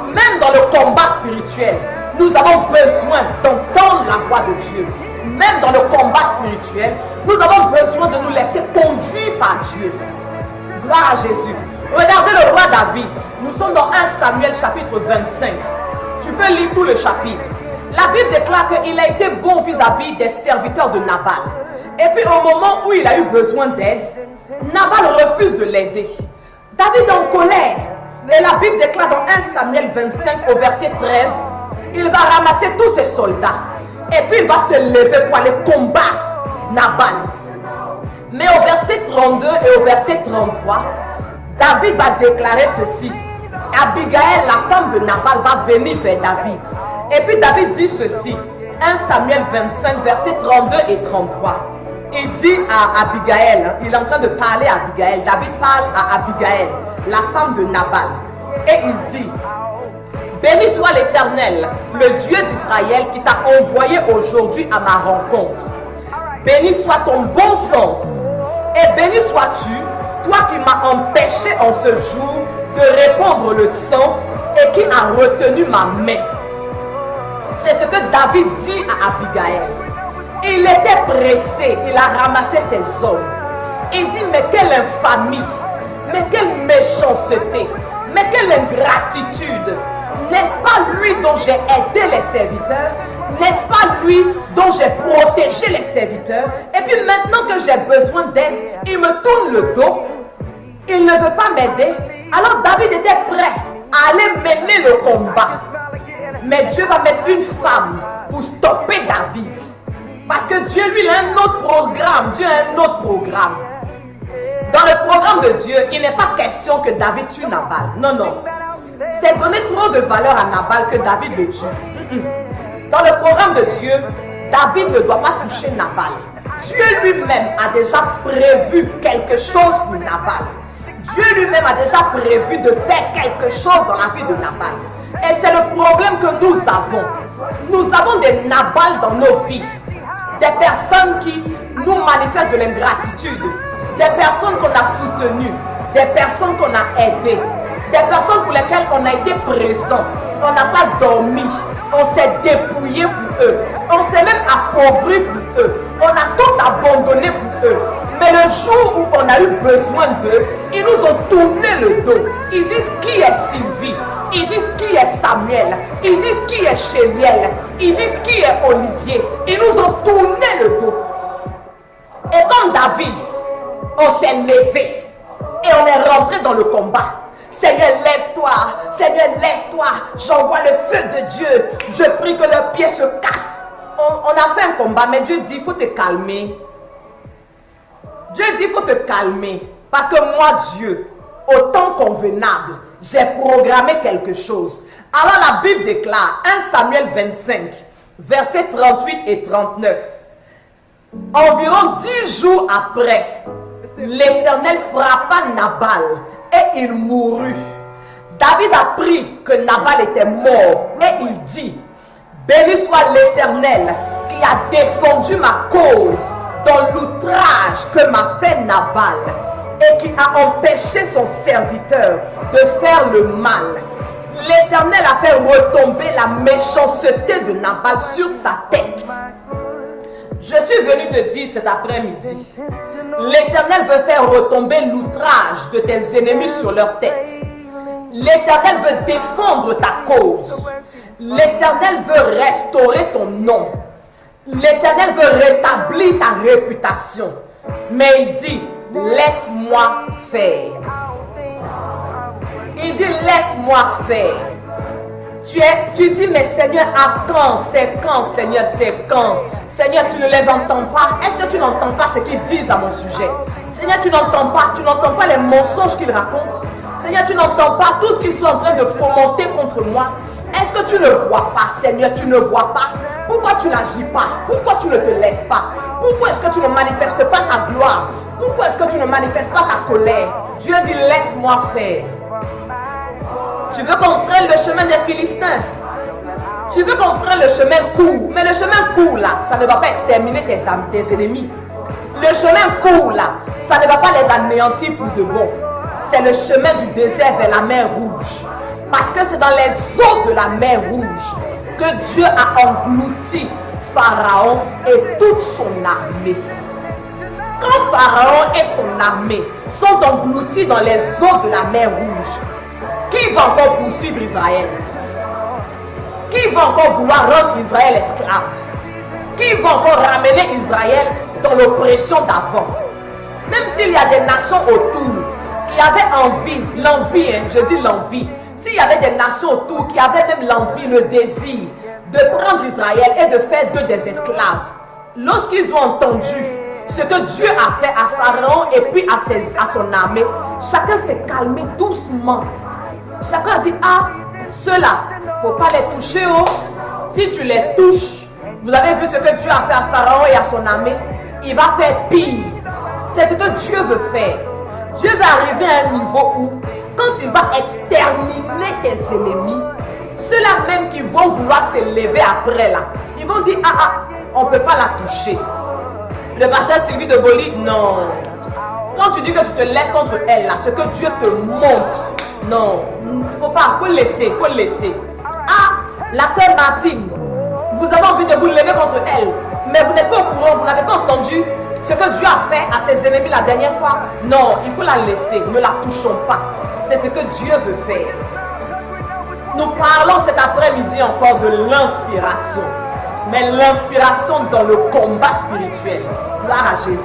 Même dans le combat spirituel, nous avons besoin d'entendre la voix de Dieu. Même dans le combat spirituel, nous avons besoin de nous laisser conduire par Dieu. Gloire à Jésus. Regardez le roi David. Nous sommes dans 1 Samuel chapitre 25. Tu peux lire tout le chapitre. La Bible déclare qu'il a été bon vis-à-vis des serviteurs de Nabal. Et puis au moment où il a eu besoin d'aide, Nabal refuse de l'aider. David est en colère. Et la Bible déclare dans 1 Samuel 25 au verset 13, il va ramasser tous ses soldats. Et puis il va se lever pour aller combattre Nabal. Mais au verset 32 et au verset 33, David va déclarer ceci. Abigail, la femme de Nabal, va venir vers David. Et puis David dit ceci. 1 Samuel 25, verset 32 et 33. Il dit à Abigail, il est en train de parler à Abigail. David parle à Abigail, la femme de Nabal. Et il dit, béni soit l'Éternel, le Dieu d'Israël qui t'a envoyé aujourd'hui à ma rencontre. Béni soit ton bon sens. Et béni sois-tu, toi qui m'as empêché en ce jour de répandre le sang et qui a retenu ma main. C'est ce que David dit à Abigail. Il était pressé, il a ramassé ses hommes. Il dit, mais quelle infamie, mais quelle méchanceté, mais quelle ingratitude. N'est-ce pas lui dont j'ai aidé les serviteurs? N'est-ce pas lui dont j'ai protégé les serviteurs? Et puis maintenant que j'ai besoin d'aide, il me tourne le dos. Il ne veut pas m'aider. Alors David était prêt à aller mener le combat. Mais Dieu va mettre une femme pour stopper David. Parce que Dieu, lui, il a un autre programme. Dieu a un autre programme. Dans le programme de Dieu, il n'est pas question que David tue Nabal. Non, non. C'est donner trop de valeur à Nabal que David le tue. Dans le programme de Dieu, David ne doit pas toucher Nabal. Dieu lui-même a déjà prévu quelque chose pour Nabal. Dieu lui-même a déjà prévu de faire quelque chose dans la vie de Nabal. Et c'est le problème que nous avons. Nous avons des Nabal dans nos vies. Des personnes qui nous manifestent de l'ingratitude. Des personnes qu'on a soutenues. Des personnes qu'on a aidées. Des personnes pour lesquelles on a été présent. On n'a pas dormi. On s'est dépouillé pour eux. On s'est même appauvri pour eux. On a tout abandonné pour eux. Mais le jour où on a eu besoin d'eux, ils nous ont tourné le dos. Ils disent qui est Sylvie. Ils disent qui est Samuel. Ils disent qui est Chéliel. Ils disent qui est Olivier. Ils nous ont tourné le dos. Et comme David, on s'est levé. et on est rentré dans le combat. Seigneur, lève-toi. Seigneur, lève-toi. J'envoie le feu de Dieu. Je prie que leurs pieds se cassent. On a fait un combat, mais Dieu dit, il faut te calmer. Dieu dit, il faut te calmer. Parce que moi, Dieu, au temps convenable, j'ai programmé quelque chose. Alors la Bible déclare, 1 Samuel 25, versets 38 et 39. Environ 10 jours après, l'Éternel frappa Nabal et il mourut. David apprit que Nabal était mort et il dit, béni soit l'Éternel qui a défendu ma cause dans l'outrage que m'a fait Nabal et qui a empêché son serviteur de faire le mal. L'Éternel a fait retomber la méchanceté de Nabal sur sa tête. Je suis venu te dire cet après-midi, l'Éternel veut faire retomber l'outrage de tes ennemis sur leur tête. L'Éternel veut défendre ta cause. L'Éternel veut restaurer ton nom. L'Éternel veut rétablir ta réputation. Mais il dit, laisse-moi faire. Il dit, laisse-moi faire. Tu dis, mais Seigneur, à quand? C'est quand, Seigneur, c'est quand? Seigneur, tu ne les entends pas. Est-ce que tu n'entends pas ce qu'ils disent à mon sujet? Seigneur, tu n'entends pas les mensonges qu'ils racontent. Seigneur, tu n'entends pas tout ce qu'ils sont en train de fomenter contre moi. Est-ce que tu ne vois pas, Seigneur, tu ne vois pas? Pourquoi tu n'agis pas? Pourquoi tu ne te lèves pas? Pourquoi est-ce que tu ne manifestes pas ta gloire? Pourquoi est-ce que tu ne manifestes pas ta colère? Dieu dit, laisse-moi faire. Tu veux qu'on prenne le chemin des Philistins? Tu veux qu'on prenne le chemin court? Mais le chemin court là, ça ne va pas exterminer tes ennemis. Le chemin court là, ça ne va pas les anéantir pour de bon. C'est le chemin du désert vers la mer Rouge. Parce que c'est dans les eaux de la mer Rouge que Dieu a englouti Pharaon et toute son armée. Quand Pharaon et son armée sont engloutis dans les eaux de la mer Rouge, qui va encore poursuivre Israël? Qui va encore vouloir rendre Israël esclave? Qui va encore ramener Israël dans l'oppression d'avant? Même s'il y a des nations autour qui avaient envie, l'envie, je dis l'envie, s'il y avait des nations autour qui avaient même l'envie, le désir de prendre Israël et de faire d'eux des esclaves, lorsqu'ils ont entendu ce que Dieu a fait à Pharaon et puis à son armée, chacun s'est calmé doucement. Chacun a dit, ah, ceux-là, il ne faut pas les toucher. Oh. Si tu les touches, vous avez vu ce que Dieu a fait à Pharaon et à son armée, il va faire pire. C'est ce que Dieu veut faire. Dieu va arriver à un niveau où, quand il va exterminer tes ennemis, ceux-là même qui vont vouloir se lever après là, ils vont dire, on ne peut pas la toucher. Le pasteur Sylvie de Boli, non. Quand tu dis que tu te lèves contre elle là, ce que Dieu te montre, non, il ne faut pas, il faut le laisser, il faut le laisser. Ah, la sœur Martine, vous avez envie de vous lever contre elle, mais vous n'êtes pas au courant, vous n'avez pas entendu ce que Dieu a fait à ses ennemis la dernière fois. Non, il faut la laisser, ne la touchons pas. C'est ce que Dieu veut faire. Nous parlons cet après-midi encore de l'inspiration, mais l'inspiration dans le combat spirituel. Gloire à Jésus.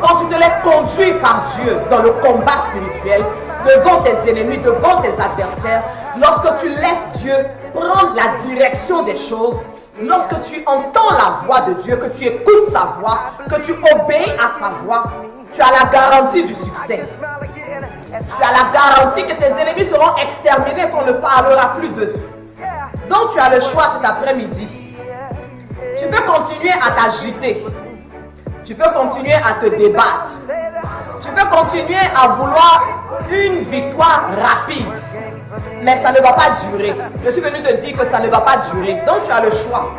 Quand tu te laisses conduire par Dieu dans le combat spirituel, devant tes ennemis, devant tes adversaires, lorsque tu laisses Dieu prendre la direction des choses, lorsque tu entends la voix de Dieu, que tu écoutes sa voix, que tu obéis à sa voix, tu as la garantie du succès. Tu as la garantie que tes ennemis seront exterminés, qu'on ne parlera plus d'eux. Donc tu as le choix cet après-midi. Tu peux continuer à t'agiter. Tu peux continuer à te débattre. Tu peux continuer à vouloir une victoire rapide. Mais ça ne va pas durer. Je suis venu te dire que ça ne va pas durer. Donc tu as le choix.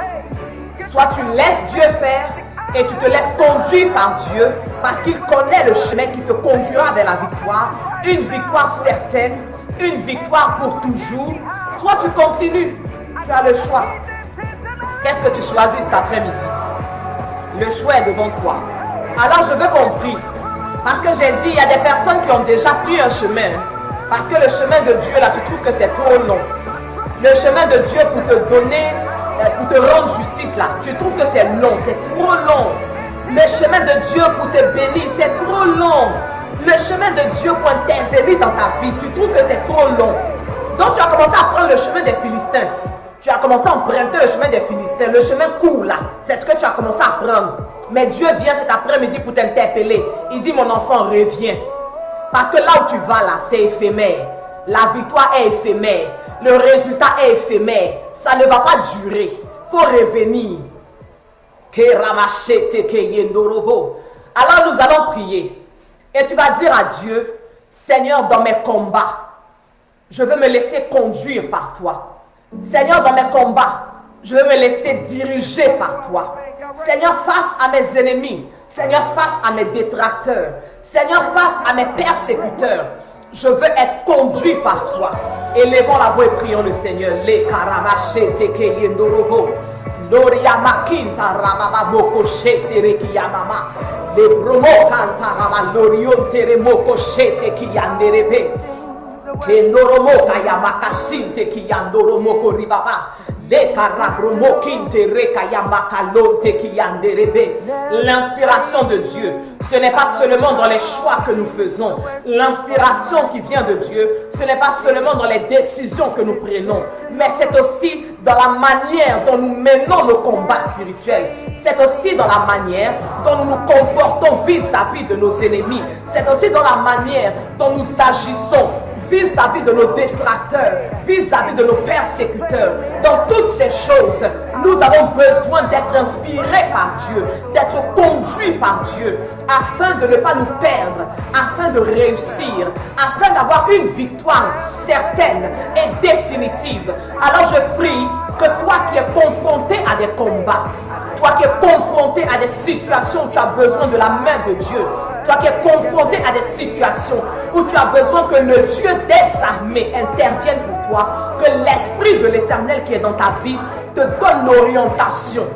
Soit tu laisses Dieu faire et tu te laisses conduire par Dieu parce qu'il connaît le chemin qui te conduira vers la victoire. Une victoire certaine, une victoire pour toujours. Soit tu continues. Tu as le choix. Qu'est-ce que tu choisis cet après-midi? Le choix est devant toi. Alors je veux qu'on prie. Parce que j'ai dit, il y a des personnes qui ont déjà pris un chemin. Parce que le chemin de Dieu, là, tu trouves que c'est trop long. Le chemin de Dieu pour te donner, pour te rendre justice, là, tu trouves que c'est long, c'est trop long. Le chemin de Dieu pour te bénir, c'est trop long. le chemin de Dieu pour intervenir dans ta vie, tu trouves que c'est trop long. Donc tu as commencé à prendre le chemin des Philistins. Tu as commencé à emprunter le chemin des Philistins. Le chemin court là, c'est ce que tu as commencé à prendre. Mais Dieu vient cet après-midi pour t'interpeller. Il dit, mon enfant, reviens. Parce que là où tu vas là, c'est éphémère. La victoire est éphémère. Le résultat est éphémère. Ça ne va pas durer. Il faut revenir. Alors nous allons prier. Et tu vas dire à Dieu, Seigneur, dans mes combats, je veux me laisser conduire par toi. Seigneur, dans mes combats, je veux me laisser diriger par toi. Seigneur, face à mes ennemis. Seigneur, face à mes détracteurs. Seigneur, face à mes persécuteurs. Je veux être conduit par toi. Élevons la voix et prions le Seigneur. Les karamachete keyendorobo. Loria makinta rabababoko shetere kiyamama. Les bromo kanta rabalorion teremoko shete kiyanderebe. Kendoromo kayamakashinte kiyandoromoko ribaba. L'inspiration de Dieu, ce n'est pas seulement dans les choix que nous faisons. L'inspiration qui vient de Dieu, ce n'est pas seulement dans les décisions que nous prenons, mais c'est aussi dans la manière dont nous menons nos combats spirituels. C'est aussi dans la manière dont nous nous comportons vis-à-vis de nos ennemis. C'est aussi dans la manière dont nous agissons vis-à-vis de nos détracteurs, vis-à-vis de nos persécuteurs. Dans toutes ces choses, nous avons besoin d'être inspirés par Dieu, d'être conduits par Dieu, afin de ne pas nous perdre, afin de réussir, afin d'avoir une victoire certaine et définitive. Alors je prie que toi qui es confronté à des combats, toi qui es confronté à des situations où tu as besoin de la main de Dieu, toi qui es confronté à des situations où tu as besoin que le Dieu des armées intervienne pour toi, que l'Esprit de l'Éternel qui est dans ta vie te donne l'orientation,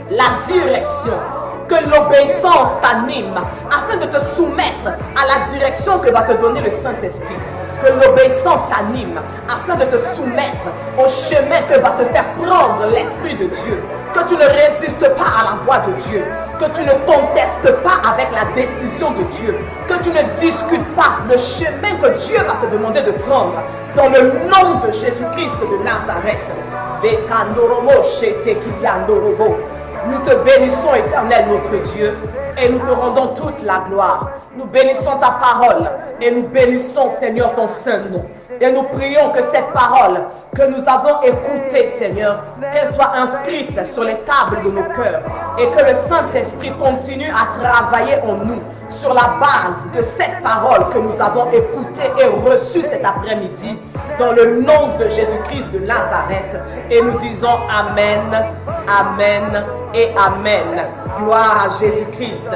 la direction, que l'obéissance t'anime afin de te soumettre à la direction que va te donner le Saint-Esprit. Que l'obéissance t'anime afin de te soumettre au chemin que va te faire prendre l'Esprit de Dieu. Que tu ne résistes pas à la voix de Dieu. Que tu ne contestes pas avec la décision de Dieu. Que tu ne discutes pas le chemin que Dieu va te demander de prendre. Dans le nom de Jésus-Christ de Nazareth. Nous te bénissons, Éternel, notre Dieu, et nous te rendons toute la gloire. Nous bénissons ta parole et nous bénissons, Seigneur, ton saint nom. Et nous prions que cette parole que nous avons écoutée, Seigneur, qu'elle soit inscrite sur les tables de nos cœurs et que le Saint-Esprit continue à travailler en nous sur la base de cette parole que nous avons écoutée et reçue cet après-midi dans le nom de Jésus-Christ de Nazareth. Et nous disons Amen, Amen et Amen. Gloire à Jésus-Christ.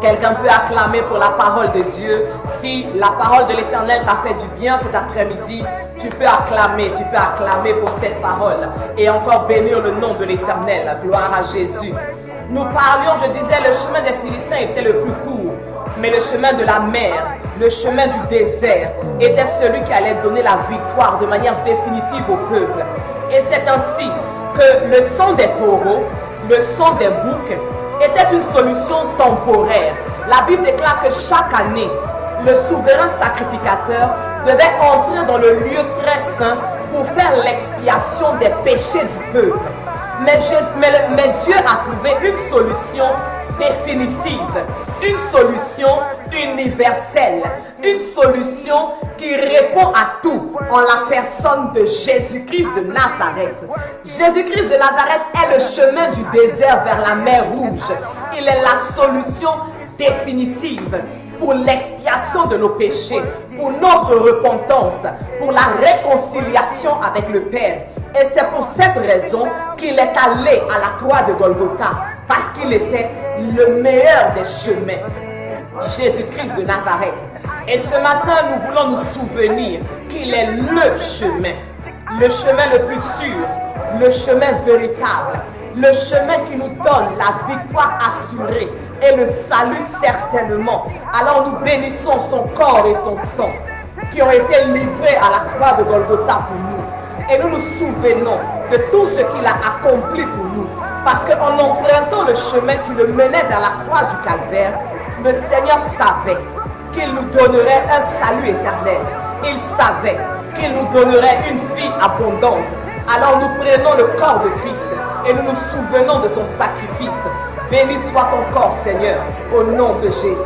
Quelqu'un peut acclamer pour la parole de Dieu. Si la parole de l'Éternel t'a fait du bien cet après-midi, tu peux acclamer pour cette parole. Et encore bénir le nom de l'Éternel. Gloire à Jésus. Nous parlions, je disais, le chemin des Philistins était le plus court. Mais le chemin de la mer, le chemin du désert, était celui qui allait donner la victoire de manière définitive au peuple. Et c'est ainsi que le sang des taureaux, le sang des boucs, était une solution temporaire. La Bible déclare que chaque année, le souverain sacrificateur devait entrer dans le lieu très saint pour faire l'expiation des péchés du peuple. Mais Dieu a trouvé une solution définitive, une solution universelle, une solution qui répond à tout en la personne de Jésus-Christ de Nazareth. Jésus-Christ de Nazareth est le chemin du désert vers la mer Rouge. Il est la solution définitive pour l'expiation de nos péchés, pour notre repentance, pour la réconciliation avec le Père. Et c'est pour cette raison qu'il est allé à la croix de Golgotha, parce qu'il était le meilleur des chemins, Jésus-Christ de Nazareth. Et ce matin, nous voulons nous souvenir qu'il est le chemin le plus sûr, le chemin véritable, le chemin qui nous donne la victoire assurée et le salut certainement. Alors nous bénissons son corps et son sang qui ont été livrés à la croix de Golgotha pour nous. Et nous nous souvenons de tout ce qu'il a accompli pour nous. Parce qu'en empruntant le chemin qui le menait vers la croix du Calvaire, le Seigneur savait qu'il nous donnerait un salut éternel. Il savait qu'il nous donnerait une vie abondante. Alors nous prenons le corps de Christ et nous nous souvenons de son sacrifice. Béni soit ton corps, Seigneur, au nom de Jésus.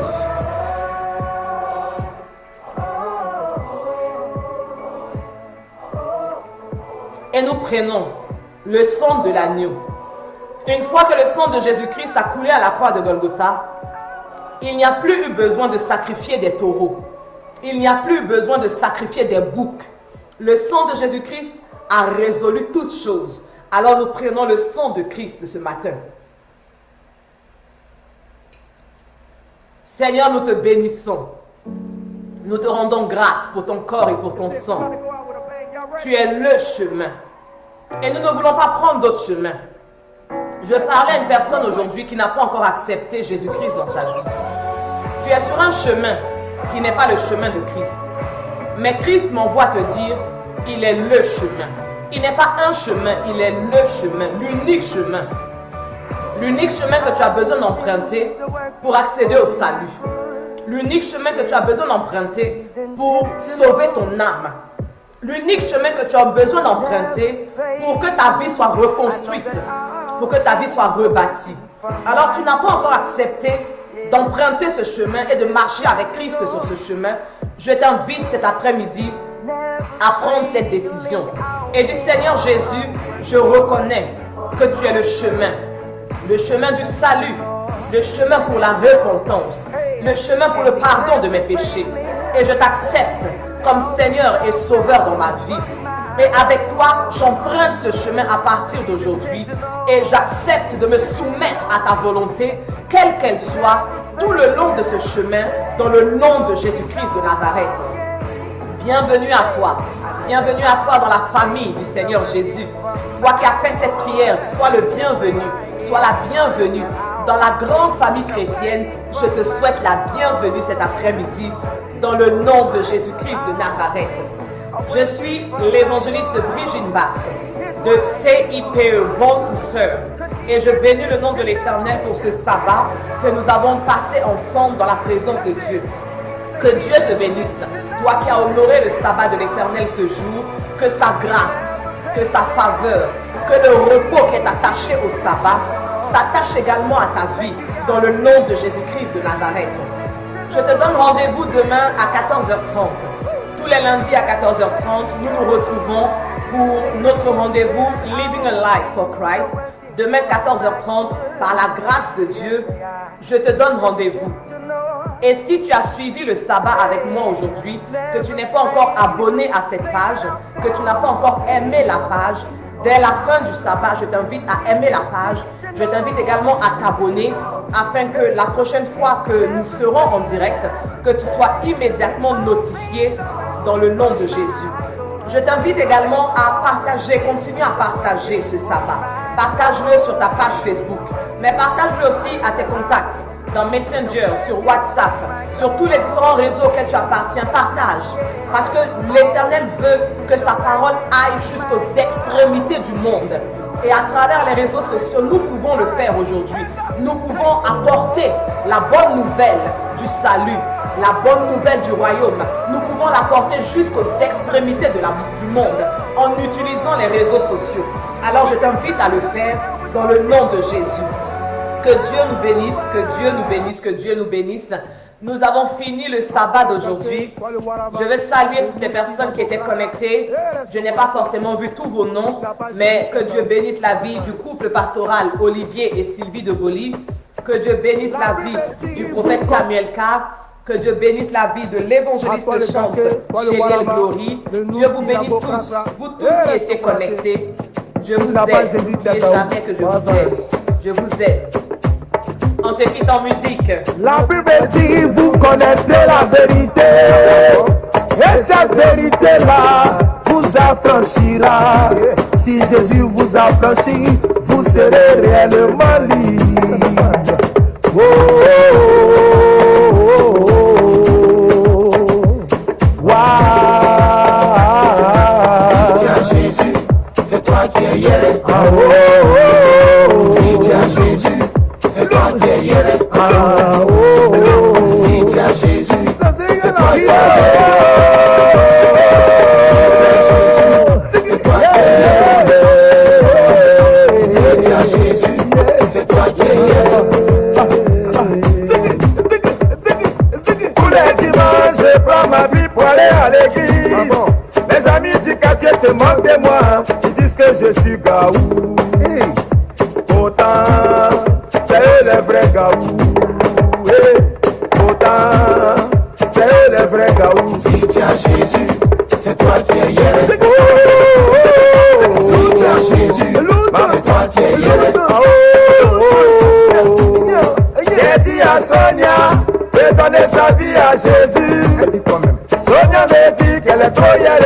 Et nous prenons le sang de l'agneau. Une fois que le sang de Jésus-Christ a coulé à la croix de Golgotha, il n'y a plus eu besoin de sacrifier des taureaux. Il n'y a plus eu besoin de sacrifier des boucs. Le sang de Jésus-Christ a résolu toutes choses. Alors nous prenons le sang de Christ ce matin. Seigneur, nous te bénissons. Nous te rendons grâce pour ton corps et pour ton sang. Tu es le chemin. Et nous ne voulons pas prendre d'autres chemins. Je parlais à une personne aujourd'hui qui n'a pas encore accepté Jésus-Christ dans sa vie. Tu es sur un chemin qui n'est pas le chemin de Christ. Mais Christ m'envoie te dire, il est le chemin. Il n'est pas un chemin, il est le chemin, l'unique chemin. L'unique chemin que tu as besoin d'emprunter pour accéder au salut. L'unique chemin que tu as besoin d'emprunter pour sauver ton âme. L'unique chemin que tu as besoin d'emprunter pour que ta vie soit reconstruite, pour que ta vie soit rebâtie. Alors tu n'as pas encore accepté d'emprunter ce chemin et de marcher avec Christ sur ce chemin. Je t'invite cet après-midi à prendre cette décision. Et dis, Seigneur Jésus, je reconnais que tu es le chemin du salut, le chemin pour la repentance, le chemin pour le pardon de mes péchés. Et je t'accepte comme Seigneur et Sauveur dans ma vie. Et avec toi, j'emprunte ce chemin à partir d'aujourd'hui et j'accepte de me soumettre à ta volonté, quelle qu'elle soit, tout le long de ce chemin, dans le nom de Jésus-Christ de Nazareth. Bienvenue à toi dans la famille du Seigneur Jésus. Toi qui as fait cette prière, sois le bienvenu, sois la bienvenue. Dans la grande famille chrétienne, je te souhaite la bienvenue cet après-midi dans le nom de Jésus-Christ de Nazareth. Je suis l'évangéliste Brigitte Basse de CIPE Born to Serve et je bénis le nom de l'Éternel pour ce sabbat que nous avons passé ensemble dans la présence de Dieu. Que Dieu te bénisse, toi qui as honoré le sabbat de l'Éternel ce jour, que sa grâce, que sa faveur, que le repos qui est attaché au sabbat s'attache également à ta vie dans le nom de Jésus-Christ de Nazareth. Je te donne rendez-vous demain à 14h30. Tous les lundis à 14h30, nous nous retrouvons pour notre rendez-vous Living a Life for Christ. Demain 14h30, par la grâce de Dieu, je te donne rendez-vous. Et si tu as suivi le sabbat avec moi aujourd'hui, que tu n'es pas encore abonné à cette page, que tu n'as pas encore aimé la page, dès la fin du sabbat, je t'invite à aimer la page. Je t'invite également à t'abonner afin que la prochaine fois que nous serons en direct, que tu sois immédiatement notifié dans le nom de Jésus. Je t'invite également à partager, continue à partager ce sabbat. Partage-le sur ta page Facebook, mais partage-le aussi à tes contacts, dans Messenger, sur WhatsApp, sur tous les différents réseaux auxquels tu appartiens. Partage, parce que l'Éternel veut que sa parole aille jusqu'aux extrémités du monde. Et à travers les réseaux sociaux, nous pouvons le faire aujourd'hui. Nous pouvons apporter la bonne nouvelle du salut, la bonne nouvelle du royaume. Nous pouvons l'apporter jusqu'aux extrémités du monde en utilisant les réseaux sociaux. Alors je t'invite à le faire dans le nom de Jésus. Que Dieu nous bénisse, que Dieu nous bénisse, que Dieu nous bénisse. Nous avons fini le sabbat d'aujourd'hui. Je vais saluer toutes les personnes qui étaient connectées. Je n'ai pas forcément vu tous vos noms, mais que Dieu bénisse la vie du couple pastoral Olivier et Sylvie de Boli. Que Dieu bénisse la vie du prophète Samuel K. Que Dieu bénisse la vie de l'évangéliste chante Chéliel Glory. Dieu vous bénisse tous, vous tous qui étiez connectés. Je vous aime, n'oubliez jamais que je vous aime. Je vous aime. On se quitte en musique. La Bible dit, vous connaîtrez la vérité. Et cette vérité-là vous affranchira. Si Jésus vous affranchit, vous serez réellement libre. Oh, oh, oh, oh. Wow. Si tu as Jésus, c'est toi qui es hier. Ah, oh, oh, oh. Si tu as Jésus, c'est toi qui es hier. Ah, oh, oh. Si tu as Jésus, je suis gaou. Pourtant, c'est eux les vrais gaou. Pourtant, c'est eux les vrais gaou. Si tu as Jésus, c'est toi qui es hier. Si tu as Jésus, c'est toi qui es hier. J'ai dit à Sonia de donner sa vie à Jésus. Sonia me dit qu'elle est trop hier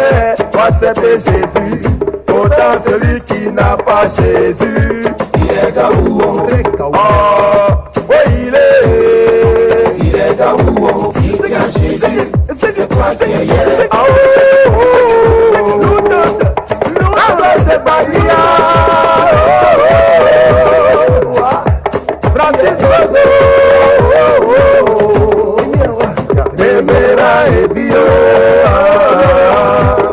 pour accepter Jésus. Pourtant celui qui n'a pas Jésus, Il est gaou. oh, il est gaou. Si tu as Jésus, c'est toi qui es hier. Francis Oiseau, Révérend et Bio.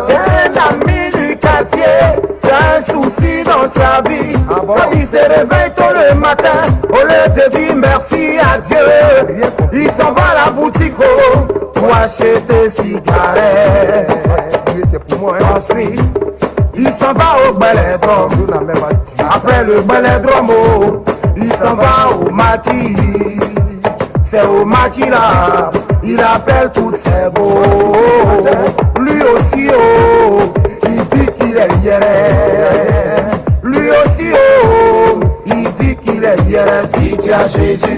J'ai un ami du quartier qui a un souci dans sa vie. Quand il se réveille tôt le matin, au lieu de dire merci à Dieu, il s'en va à la boutique pour acheter cigarettes. C'est pour moi, ensuite, il s'en va au Belledrome. Après le Belledrome, il s'en va au maquis. C'est au maquis là, il appelle toutes ses beaux. Lui aussi, il dit qu'il est hier. Lui aussi, il dit qu'il est hier. Si tu as Jésus,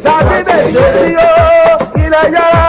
Ça dit de Jésus, il est hier.